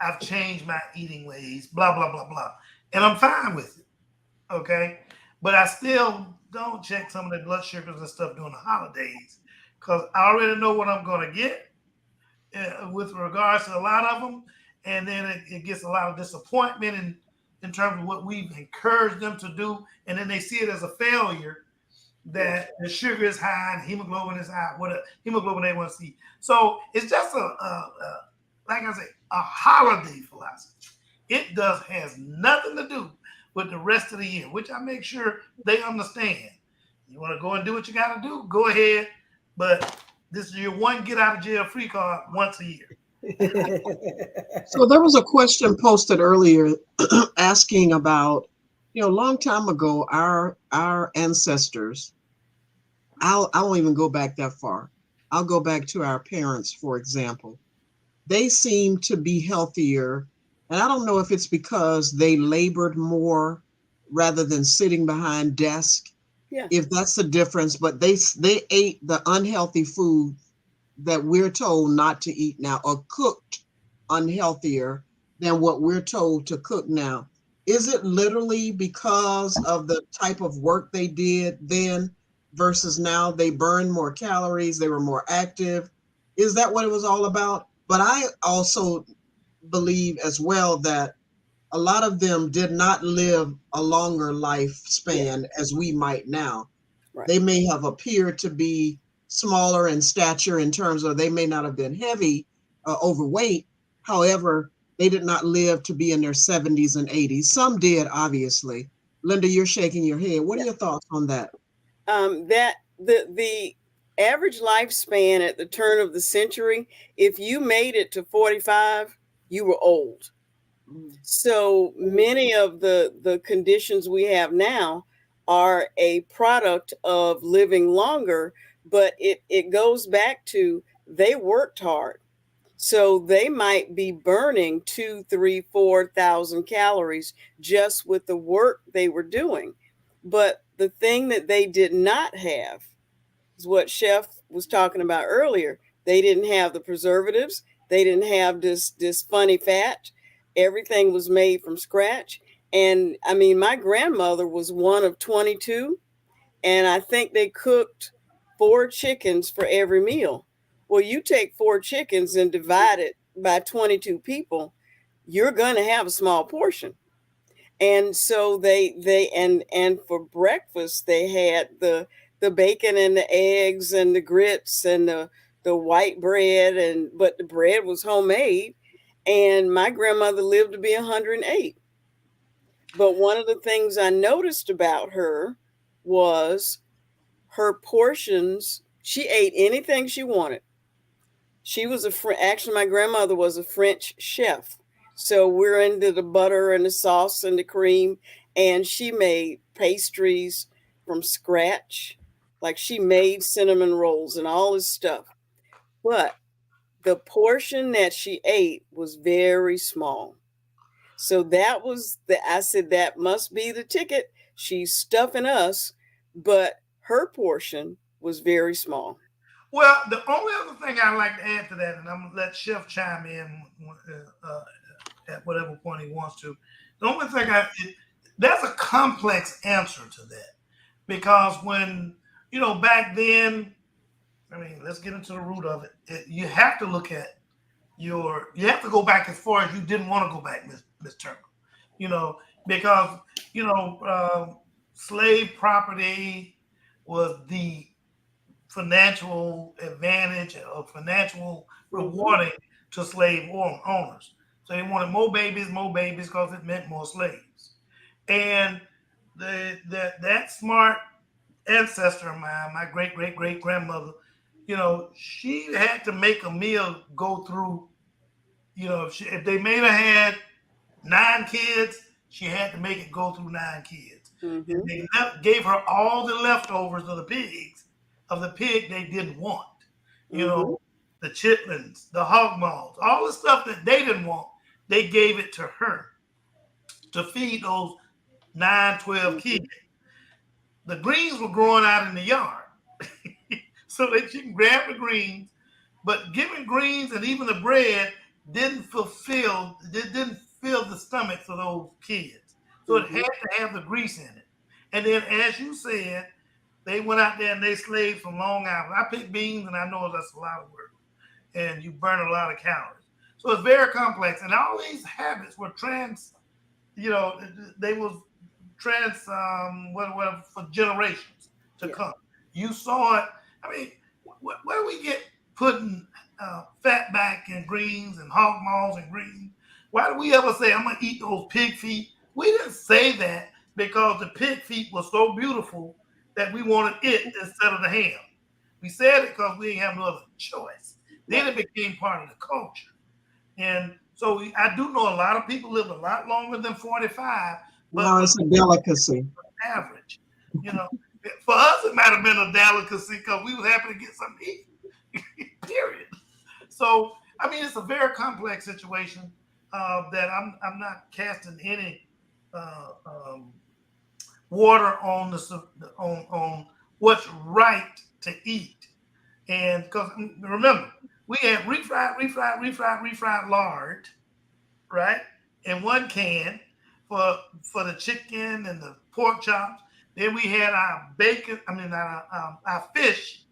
I've changed my eating ways, blah, blah, blah, blah. And I'm fine with it, okay? But I still don't check some of the blood sugars and stuff during the holidays, because I already know what I'm going to get with regards to a lot of them. And then it gets a lot of disappointment in terms of what we've encouraged them to do. And then they see it as a failure, that the sugar is high and hemoglobin is high, hemoglobin A1C. So it's just like I say, a holiday philosophy. It has nothing to do with the rest of the year, which I make sure they understand. You want to go and do what you got to do, go ahead. But this is your one get out of jail free card once a year. So there was a question posted earlier asking about, a long time ago, our ancestors, I won't even go back that far. I'll go back to our parents, for example. They seem to be healthier. And I don't know if it's because they labored more rather than sitting behind desks. Yeah. If that's the difference, but they ate the unhealthy food that we're told not to eat now, or cooked unhealthier than what we're told to cook now. Is it literally because of the type of work they did then versus now? They burned more calories, they were more active. Is that what it was all about? But I also believe as well that a lot of them did not live a longer lifespan as we might now. Right. They may have appeared to be smaller in stature in terms of they may not have been heavy, overweight. However, they did not live to be in their 70s and 80s. Some did, obviously. Linda, you're shaking your head. What are your thoughts on that? That the average lifespan at the turn of the century, if you made it to 45, you were old. So many of the conditions we have now are a product of living longer, but it goes back to they worked hard. So they might be burning 2, 3, 4,000 calories just with the work they were doing. But the thing that they did not have is what Chef was talking about earlier. They didn't have the preservatives. They didn't have this funny fat. Everything was made from scratch. And I mean, my grandmother was one of 22, and I think they cooked 4 chickens for every meal. Well, you take 4 chickens and divide it by 22 people, you're going to have a small portion. And so and for breakfast they had the bacon and the eggs and the grits and the white bread, but the bread was homemade. And my grandmother lived to be 108. But one of the things I noticed about her was her portions. She ate anything she wanted. She was actually, my grandmother was a French chef. So we're into the butter and the sauce and the cream. And she made pastries from scratch. Like she made cinnamon rolls and all this stuff. But the portion that she ate was very small. So that was I said, that must be the ticket. She's stuffing us, but her portion was very small. Well, the only other thing I'd like to add to that, and I'm going to let Chef chime in at whatever point he wants to. The only thing there's a complex answer to that, because when, back then, I mean, let's get into the root of it. You have to look at you have to go back as far as you didn't want to go back, Miss Turner. Because, slave property was the financial advantage or financial rewarding to slave owners. So they wanted more babies because it meant more slaves. And that smart ancestor of mine, my great grandmother, she had to make a meal go through. If they made her had 9 kids, she had to make it go through 9 kids. Mm-hmm. And they gave her all the leftovers of the pig they didn't want. Mm-hmm. The chitlins, the hog maws, all the stuff that they didn't want, they gave it to her to feed those 9, 12 kids. The greens were growing out in the yard. So that you can grab the greens, but giving greens and even the bread didn't fill the stomachs of those kids. So it had to have the grease in it. And then, as you said, they went out there and they slaved from Long Island. I pick beans, and I know that's a lot of work, and you burn a lot of calories. So it's very complex, and all these habits were they was for generations to come. You saw it. I mean, where do we get putting fat back and greens and hog maws and greens? Why do we ever say, I'm going to eat those pig feet? We didn't say that because the pig feet was so beautiful that we wanted it instead of the ham. We said it because we didn't have no other choice. Then it became part of the culture. And so I do know a lot of people live a lot longer than 45. But no, it's a delicacy. Average. For us, it might have been a delicacy because we was happy to get something to eat. Period. So, I mean, it's a very complex situation that I'm not casting any water on on what's right to eat. And because remember, we had refried lard, right, in one can for the chicken and the pork chops. Then we had our our fish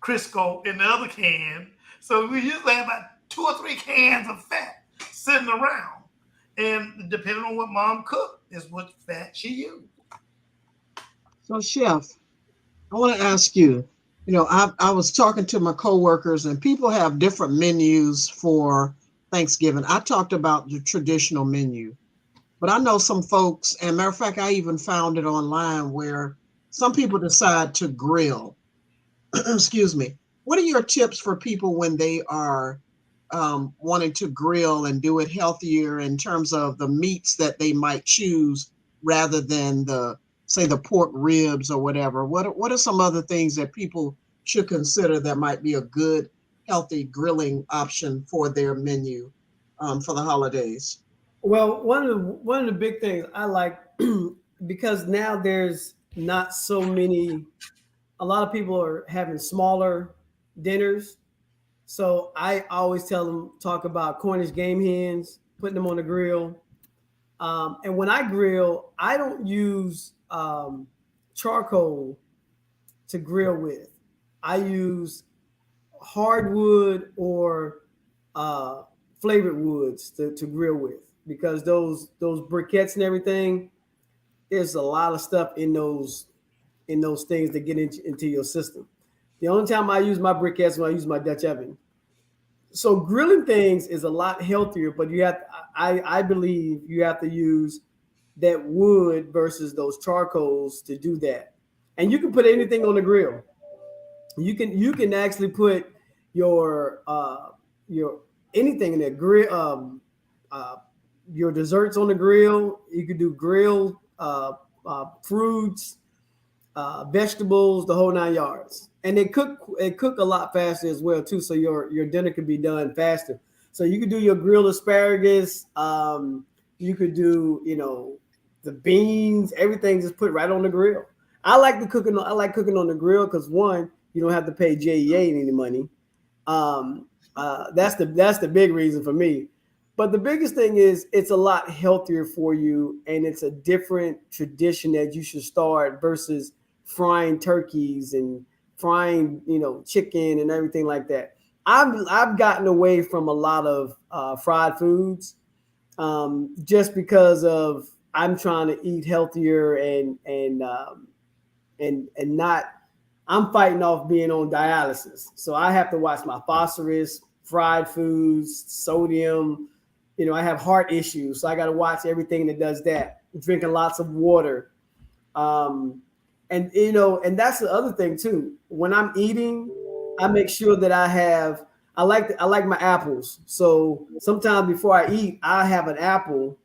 Crisco in the other can. So we usually have about 2 or 3 cans of fat sitting around. And depending on what mom cooked is what fat she used. So, Chef, I want to ask you, I was talking to my coworkers and people have different menus for Thanksgiving. I talked about the traditional menu, but I know some folks, and matter of fact, I even found it online where some people decide to grill. Excuse me. What are your tips for people when they are wanting to grill and do it healthier in terms of the meats that they might choose rather than say the pork ribs or whatever? What are some other things that people should consider that might be a good healthy grilling option for their menu for the holidays? Well, one of the big things I like because now there's not so many. A lot of people are having smaller dinners, so I always tell them talk about Cornish game hens, putting them on the grill. And when I grill, I don't use charcoal to grill with. I use hardwood or flavored woods to grill with because those briquettes and everything, there's a lot of stuff in those things that get into your system. The only time I use my briquettes is when I use my Dutch oven. So grilling things is a lot healthier, but I believe you have to use that wood versus those charcoals to do that. And you can put anything on the grill. You can actually put your anything in there. Grill your desserts on the grill. You could do grilled fruits, vegetables, the whole 9 yards. And they cook a lot faster as well too. So your dinner could be done faster. So you could do your grilled asparagus. You could do the beans. Everything just put right on the grill. I like cooking on the grill because one, you don't have to pay JEA any money. That's the big reason for me. But the biggest thing is it's a lot healthier for you, and it's a different tradition that you should start versus frying turkeys and frying chicken and everything like that. I've gotten away from a lot of fried foods just because of I'm trying to eat healthier and not. I'm fighting off being on dialysis, so I have to watch my phosphorus, fried foods, sodium. I have heart issues, so I got to watch everything that does that. Drinking lots of water, and that's the other thing too. When I'm eating, I make sure that I like my apples. So sometimes before I eat, I have an apple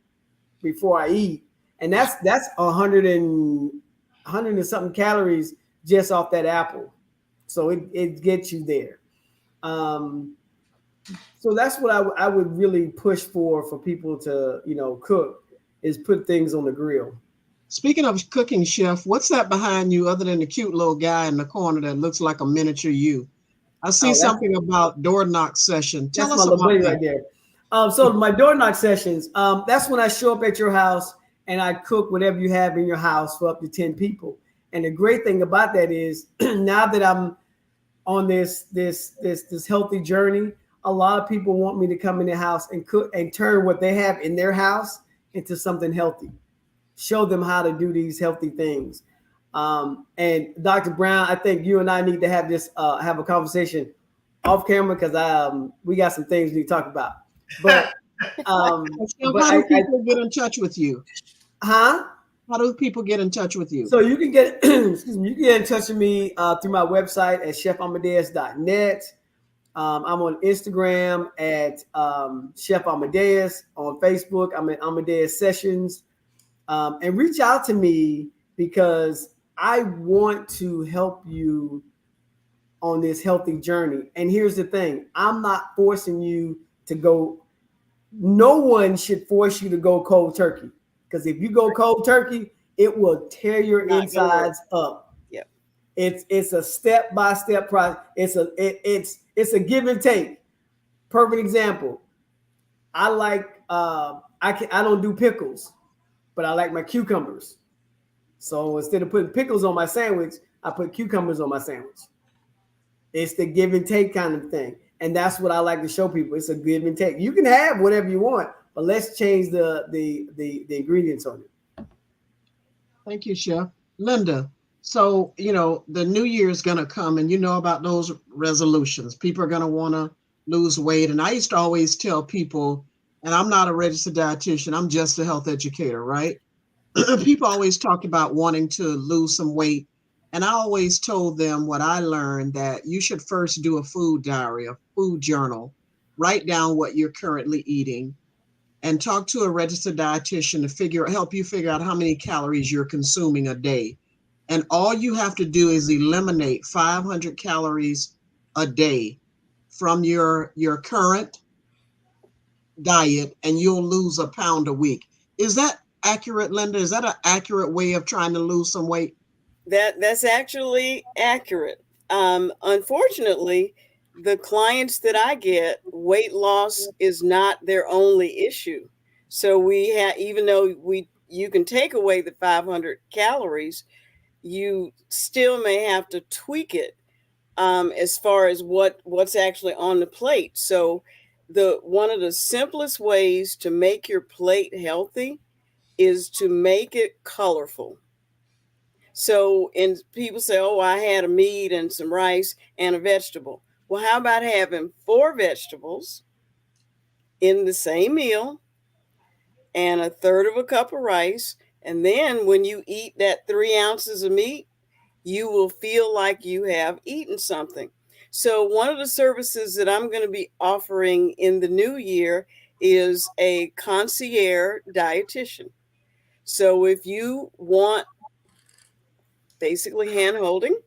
before I eat, and that's 100 and something calories just off that apple. So it gets you there. So that's what I would really push for people to, cook is put things on the grill. Speaking of cooking, Chef, what's that behind you other than the cute little guy in the corner that looks like a miniature you? I see something about door knock session. Tell us about that. Right there. So my door knock sessions, that's when I show up at your house and I cook whatever you have in your house for up to 10 people. And the great thing about that is now that I'm on this healthy journey, a lot of people want me to come in their house and cook and turn what they have in their house into something healthy. Show them how to do these healthy things. And Dr. Brown, I think you and I need to have a conversation off camera because we got some things we need to talk about. But how do people get in touch with you? Huh? How do people get in touch with you? So you can get excuse me, you can get in touch with me through my website at chefamadeus.net. I'm on Instagram at Chef Amadeus. On Facebook, I'm at Amadeus Sessions. And reach out to me because I want to help you on this healthy journey. And here's the thing. I'm not forcing you to go. No one should force you to go cold turkey. Because if you go cold turkey, it will tear your insides up. Yep. It's a step-by-step process. It's a give and take. Perfect example. I like I don't do pickles, but I like my cucumbers. So instead of putting pickles on my sandwich, I put cucumbers on my sandwich. It's the give and take kind of thing. And that's what I like to show people. It's a give and take. You can have whatever you want, but let's change the ingredients on it. Thank you, Chef. Linda, So, the new year is going to come, and you know about those resolutions. People are going to want to lose weight. And I used to always tell people, and I'm not a registered dietitian, I'm just a health educator, right? People always talk about wanting to lose some weight. And I always told them what I learned, that you should first do a food diary, a food journal, write down what you're currently eating, and talk to a registered dietitian to help you figure out how many calories you're consuming a day. And all you have to do is eliminate 500 calories a day from your current diet, and you'll lose a pound a week. Is that accurate, Linda? Is that an accurate way of trying to lose some weight? That's actually accurate. Unfortunately, the clients that I get, weight loss is not their only issue. So we have, even though you can take away the 500 calories, you still may have to tweak it as far as what's actually on the plate. So the one of the simplest ways to make your plate healthy is to make it colorful. So, and people say, oh, I had a meat and some rice and a vegetable. Well, how about having 4 vegetables in the same meal and a third of a cup of rice? And then when you eat that 3 ounces of meat, you will feel like you have eaten something. So, one of the services that I'm going to be offering in the new year is a concierge dietitian. So, if you want basically hand holding,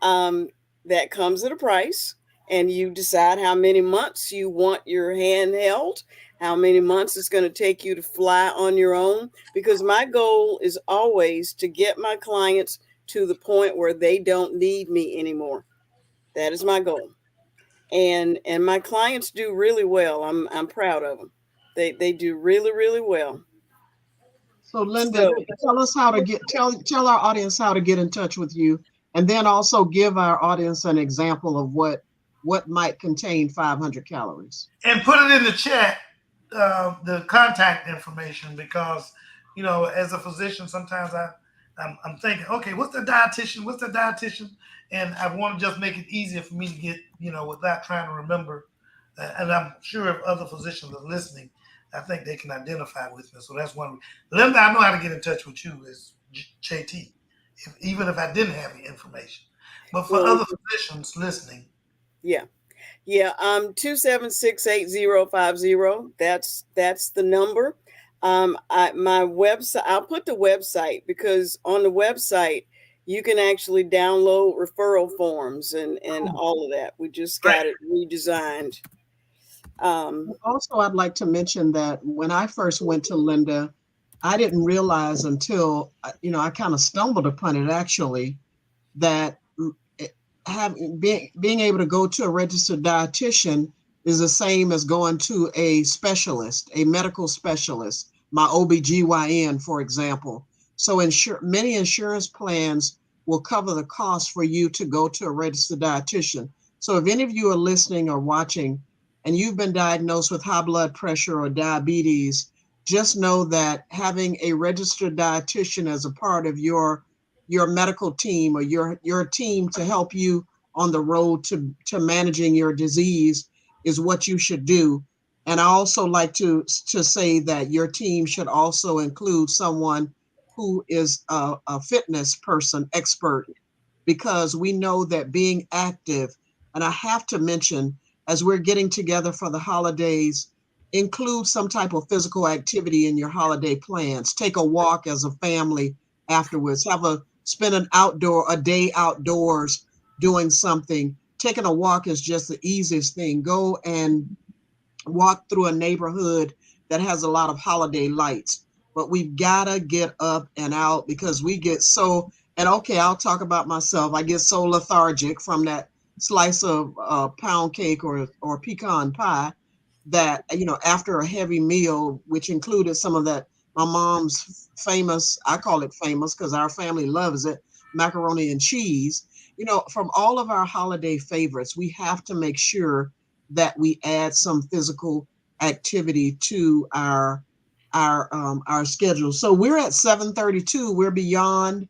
that comes at a price, and you decide how many months you want your hand held, how many months it's going to take you to fly on your own, because my goal is always to get my clients to the point where they don't need me anymore. That is my goal. And my clients do really well. I'm proud of them. They do really, really well. So, Linda, So tell us how to tell our audience how to get in touch with you, and then also give our audience an example of what might contain 500 calories. And put it in the chat, the contact information, because as a physician, sometimes I'm thinking, okay, what's the dietitian? And I want to just make it easier for me to get, without trying to remember. And I'm sure if other physicians are listening, I think they can identify with me. So that's one. Linda, I know how to get in touch with you as JT, even if I didn't have the information. But for other physicians listening. Yeah. 276-8050. That's the number. My website, I'll put the website, because on the website you can actually download referral forms and all of that. We just got it redesigned. Also, I'd like to mention that when I first went to Linda, I didn't realize until, I kind of stumbled upon it actually, that being able to go to a registered dietitian is the same as going to a specialist, a medical specialist, my OBGYN, for example. So many insurance plans will cover the cost for you to go to a registered dietitian. So if any of you are listening or watching and you've been diagnosed with high blood pressure or diabetes, just know that having a registered dietitian as a part of your medical team, or your team to help you on the road to managing your disease, is what you should do. And I also like to say that your team should also include someone who is a fitness person expert, because we know that being active, and I have to mention, as we're getting together for the holidays, include some type of physical activity in your holiday plans. Take a walk as a family afterwards. Spend a day outdoors doing something. Taking a walk is just the easiest thing. Go and walk through a neighborhood that has a lot of holiday lights. But we've got to get up and out, because we get so, and okay, I'll talk about myself. I get so lethargic from that slice of pound cake or pecan pie that, after a heavy meal, which included some of that, my mom's famous, I call it famous because our family loves it, macaroni and cheese. From all of our holiday favorites, we have to make sure that we add some physical activity to our schedule. So we're at 7:32. We're beyond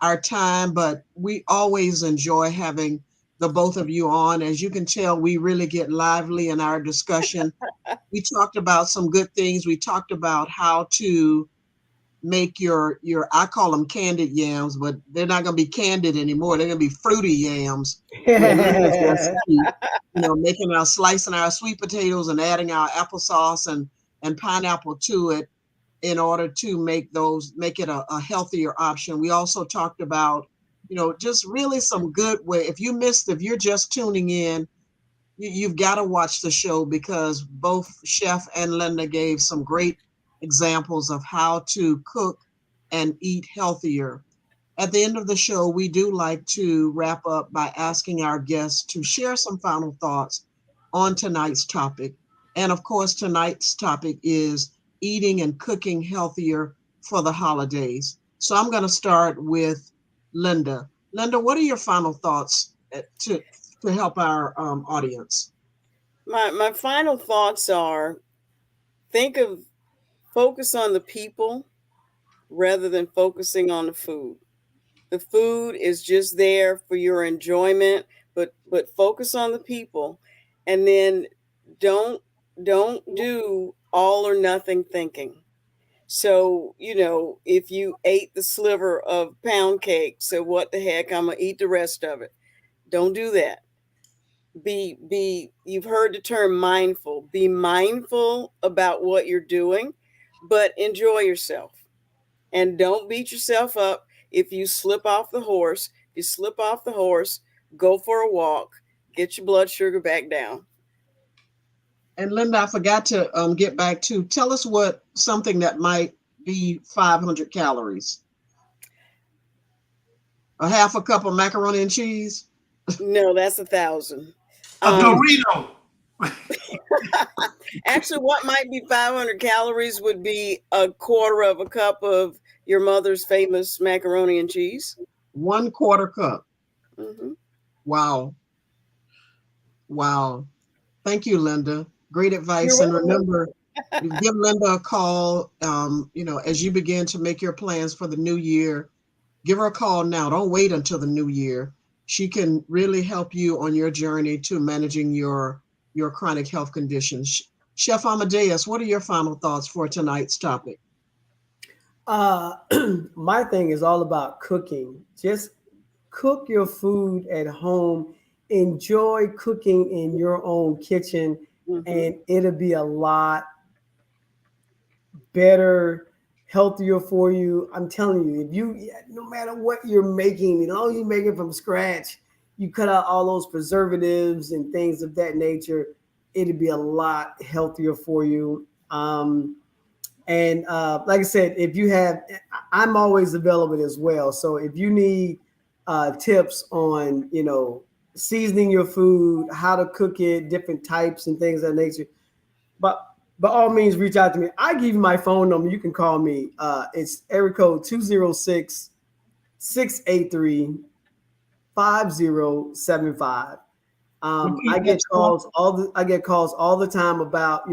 our time, but we always enjoy having the both of you on. As you can tell, we really get lively in our discussion. We talked about some good things. We talked about how to make your I call them candied yams, but they're not going to be candied anymore. They're going to be fruity yams. Where Linda's recipe, making slicing our sweet potatoes and adding our applesauce and pineapple to it in order to make it a healthier option. We also talked about, just really some good way. If you're just tuning in, you've got to watch the show, because both Chef and Linda gave some great examples of how to cook and eat healthier. At the end of the show, we do like to wrap up by asking our guests to share some final thoughts on tonight's topic. And of course, tonight's topic is eating and cooking healthier for the holidays. So I'm going to start with Linda. Linda, what are your final thoughts to help our audience? My final thoughts are, focus on the people rather than focusing on the food. The food is just there for your enjoyment, but focus on the people, and then don't do all or nothing thinking. So, if you ate the sliver of pound cake, so what the heck, I'm gonna eat the rest of it. Don't do that. You've heard the term mindful. Be mindful about what you're doing, but enjoy yourself. And don't beat yourself up if you slip off the horse. If you slip off the horse, go for a walk, get your blood sugar back down. And Linda, I forgot to get back to, tell us what something that might be 500 calories. A half a cup of macaroni and cheese? No, that's 1,000. A Dorito. Actually, what might be 500 calories would be a quarter of a cup of your mother's famous macaroni and cheese. 1/4 cup. Mm-hmm. Wow. Thank you, Linda. Great advice. And remember, give Linda a call, as you begin to make your plans for the new year. Give her a call now. Don't wait until the new year. She can really help you on your journey to managing your chronic health conditions. Chef Amadeus, what are your final thoughts for tonight's topic? My thing is all about cooking. Just cook your food at home. Enjoy cooking in your own kitchen, and it'll be a lot better, healthier for you. I'm telling you, no matter what you're making, you make it from scratch, you cut out all those preservatives and things of that nature, it'd be a lot healthier for you. And like I said, I'm always available as well. So if you need tips on, seasoning your food, how to cook it, different types and things of that nature, but by all means, reach out to me. I give you my phone number. You can call me. It's area code 206-683-5075. I get calls all the time about,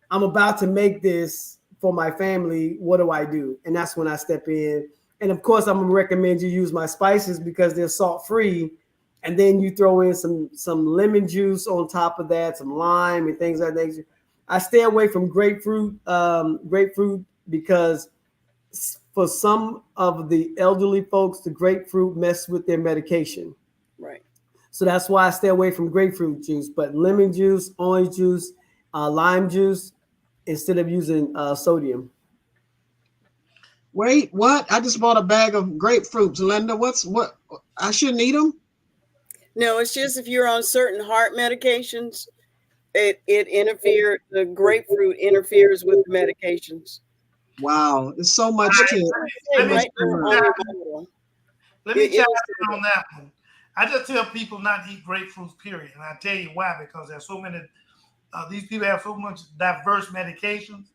I'm about to make this for my family. What do I do? And that's when I step in. And of course, I'm gonna recommend you use my spices because they're salt free. And then you throw in some lemon juice on top of that, some lime and things like that. I stay away from grapefruit because for some of the elderly folks, the grapefruit messes with their medication. Right. So that's why I stay away from grapefruit juice, but lemon juice, orange juice, lime juice, instead of using sodium. Wait, what? I just bought a bag of grapefruits, Linda. What? I shouldn't eat them? No, it's just if you're on certain heart medications, it interferes. The grapefruit interferes with the medications. Wow, there's so much to. Let me chime in on that one. I just tell people not to eat grapefruits, period. And I tell you why, because there's so many, these people have so much diverse medications.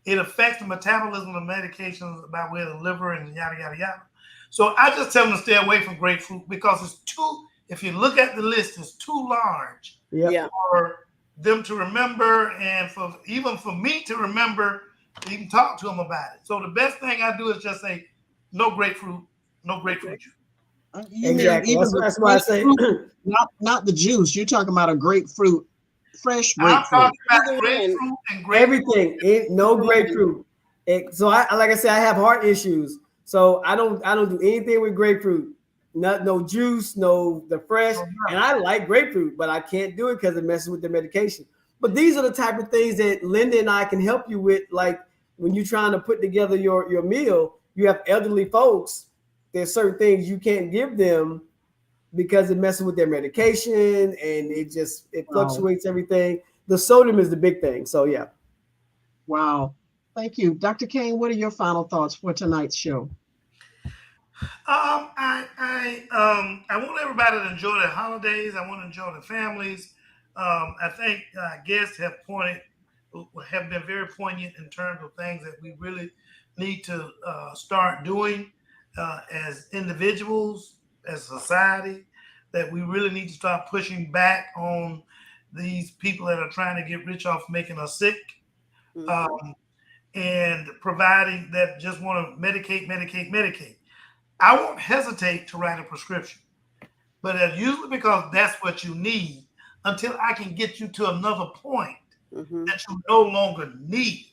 It affects the metabolism of medications by way of the liver and yada, yada, yada. So I just tell them to stay away from grapefruit because it's too, if you look at the list, it's too large for them to remember, and even for me to remember to even talk to them about it. So the best thing I do is just say no grapefruit No grapefruit juice. You mean Exactly. even the That's why I fresh say fruit, not the juice. You're talking about a grapefruit, fresh I'm grapefruit. talking about Either one. grapefruit and grapefruit. everything. No grapefruit. So like I said, I have heart issues. So I don't do anything with grapefruit. No juice, no the fresh. And I like grapefruit, but I can't do it because it messes with the medication. But these are the type of things that Linda and I can help you with. Like when you're trying to put together your meal, you have elderly folks. There's certain things you can't give them because it messes with their medication and it fluctuates everything. The sodium is the big thing. So yeah. Wow. Thank you. Dr. Kane, what are your final thoughts for tonight's show? I want everybody to enjoy their holidays. I want to enjoy their families. I think guests have been very poignant in terms of things that we really need to start doing as individuals, as society, that we really need to start pushing back on these people that are trying to get rich off making us sick. And providing that just want to medicate. I won't hesitate to write a prescription, but it's usually because that's what you need until I can get you to another point that you no longer need.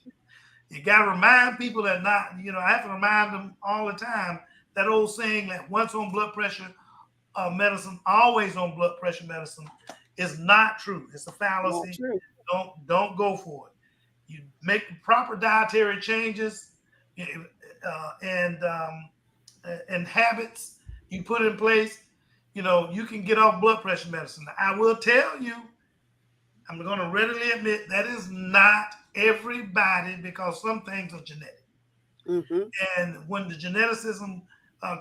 You got to remind people that I have to remind them all the time that old saying that once on blood pressure medicine, always on blood pressure medicine is not true. It's a fallacy. Don't go for it. You make the proper dietary changes and habits you put in place, you can get off blood pressure medicine. I will tell you, I'm going to readily admit that is not everybody because some things are genetic. And when the geneticism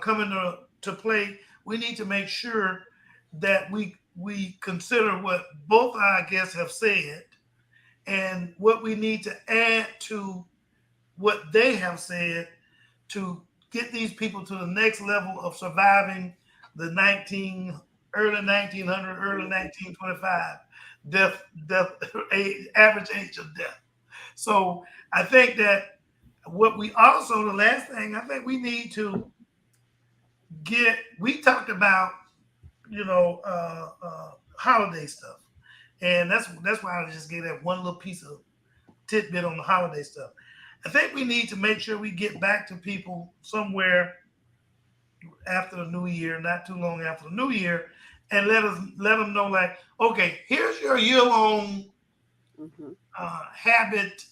come into play, we need to make sure that we consider what both our guests have said and what we need to add to what they have said to get these people to the next level of surviving the early 1900, early 1925 average age of death. So I think that the last thing, I think we need to we talked about, holiday stuff. And that's why I just gave that one little piece of tidbit on the holiday stuff. I think we need to make sure we get back to people somewhere after the new year, not too long after the new year, and let them know, like, okay, here's your year-long habit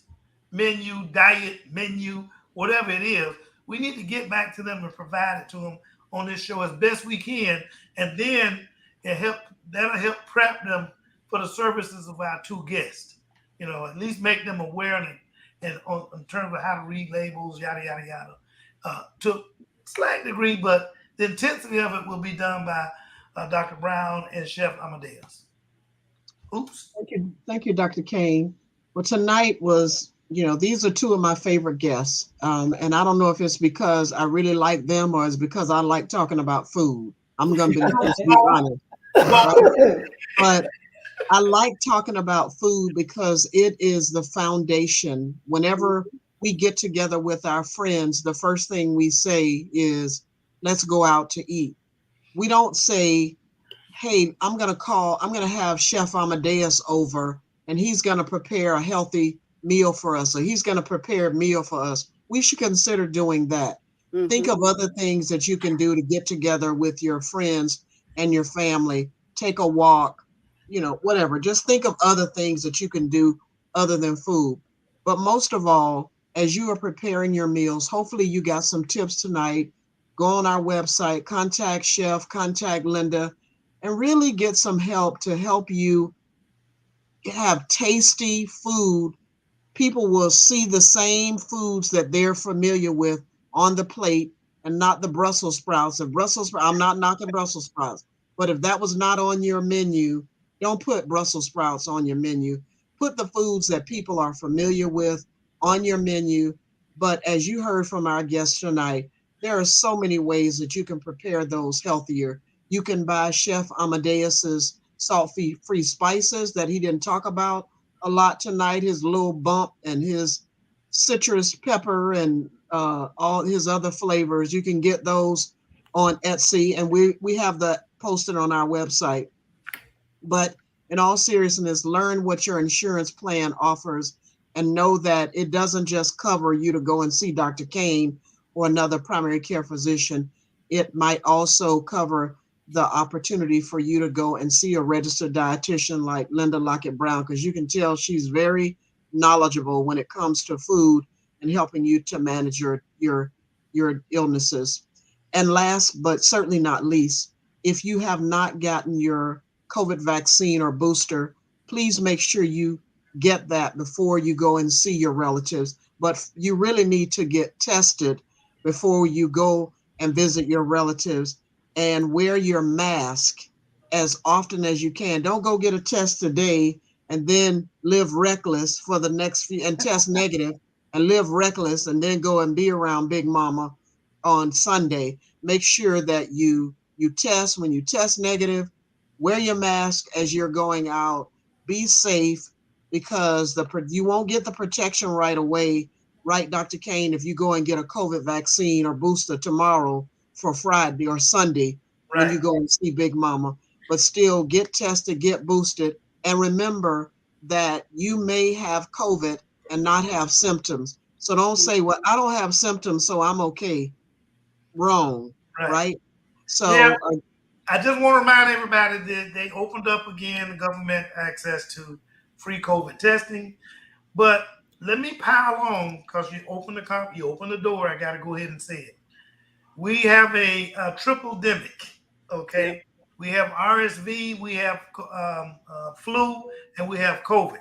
menu, diet menu, whatever it is. We need to get back to them and provide it to them on this show as best we can, and then that'll help prep them for the services of our two guests. At least make them aware and in terms of how to read labels, yada yada yada, to a slight degree, but the intensity of it will be done by Dr. Brown and Chef Amadeus. Oops. Thank you, Dr. Kane. Well, tonight was, these are two of my favorite guests, and I don't know if it's because I really like them or it's because I like talking about food. I'm going to be honest, but I like talking about food because it is the foundation. Whenever we get together with our friends, the first thing we say is, let's go out to eat. We don't say, hey, I'm going to have Chef Amadeus over and he's going to prepare a healthy meal for us, or he's going to prepare a meal for us. We should consider doing that. Think of other things that you can do to get together with your friends and your family. Take a walk, whatever. Just think of other things that you can do other than food. But most of all, as you are preparing your meals, hopefully you got some tips tonight. Go on our website, contact Chef, contact Linda, and really get some help to help you have tasty food. People will see the same foods that they're familiar with on the plate and not the Brussels sprouts. I'm not knocking Brussels sprouts, but if that was not on your menu, don't put Brussels sprouts on your menu. Put the foods that people are familiar with on your menu. But as you heard from our guests tonight, there are so many ways that you can prepare those healthier. You can buy Chef Amadeus's salt-free spices that he didn't talk about a lot tonight, his little bump and his citrus pepper and all his other flavors. You can get those on Etsy, and we have the posted on our website. But in all seriousness, learn what your insurance plan offers and know that it doesn't just cover you to go and see Dr. Kane or another primary care physician. It might also cover the opportunity for you to go and see a registered dietitian like Linda Lockett Brown, because you can tell she's very knowledgeable when it comes to food and helping you to manage your illnesses. And last but certainly not least, if you have not gotten your COVID vaccine or booster, please make sure you get that before you go and see your relatives. But you really need to get tested before you go and visit your relatives, and wear your mask as often as you can. Don't go get a test today and then live reckless for the next few and test negative and live reckless and then go and be around Big Mama on Sunday. Make sure that you test. When you test negative, wear your mask as you're going out. Be safe, because you won't get the protection right away, right, Dr. Kane, if you go and get a COVID vaccine or booster tomorrow for Friday or Sunday when you go and see Big Mama. But still, get tested, get boosted, and remember that you may have COVID and not have symptoms. So don't say, well, I don't have symptoms, so I'm okay. Wrong, right? So yeah, I just want to remind everybody that they opened up again the government access to free COVID testing. But let me pile on, because you open the door. I got to go ahead and say it. We have a triple demic. Okay, yep. We have RSV, we have flu, and we have COVID.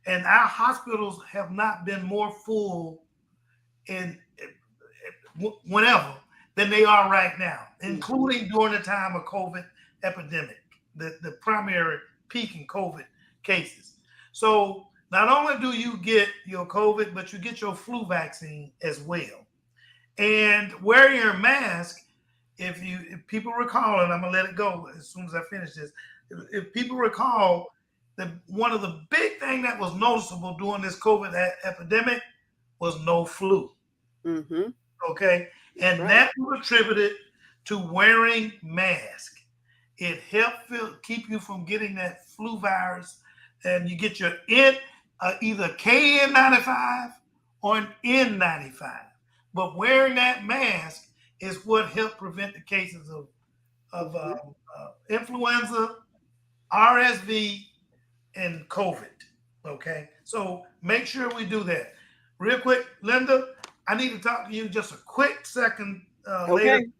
And our hospitals have not been more full in whenever than they are right now, including during the time of COVID epidemic, the primary peak in COVID cases. So not only do you get your COVID, but you get your flu vaccine as well. And wear your mask. If people recall, and I'm gonna let it go as soon as I finish this. If people recall, one of the big things that was noticeable during this COVID epidemic was no flu. Mm-hmm. Okay, and that was attributed to wearing mask. It helped keep you from getting that flu virus, and you get your either KN95 or an N95. But wearing that mask is what helped prevent the cases of influenza, RSV, and COVID. Okay, so make sure we do that. Real quick, Linda, I need to talk to you just a quick second later tonight,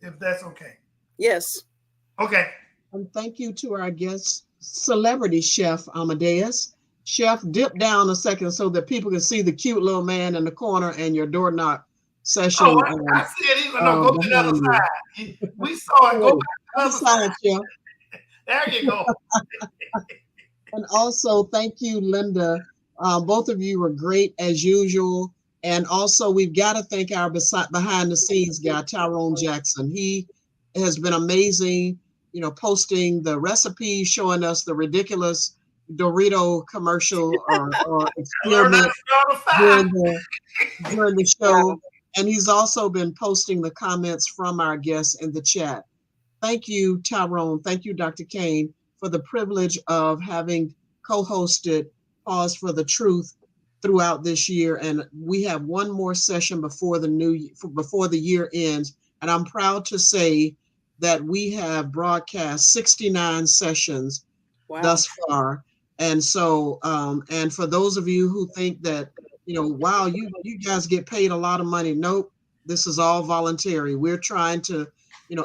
if that's okay. Yes. Okay. And thank you to our guest, celebrity chef Amadeus. Chef, dip down a second so that people can see the cute little man in the corner and your door knock session. Oh, I see it. Even go to the other side. We saw it. Go back to the other side, Chef. There you go. And also, thank you, Linda. Both of you were great as usual. And also, we've got to thank our behind the scenes guy, Tyrone Jackson. He has been amazing, posting the recipes, showing us the ridiculous Dorito commercial or experiment during the show. And he's also been posting the comments from our guests in the chat. Thank you, Tyrone. Thank you, Dr. Kane, for the privilege of having co-hosted Pause for the Truth throughout this year. And we have one more session before the year ends. And I'm proud to say that we have broadcast 69 sessions thus far. And so, and for those of you who think that, wow, you guys get paid a lot of money. Nope, this is all voluntary. We're trying to,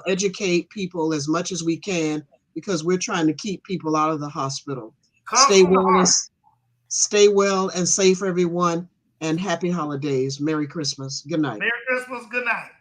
educate people as much as we can, because we're trying to keep people out of the hospital. Stay well and safe, everyone, and happy holidays. Merry Christmas. Good night. Merry Christmas. Good night.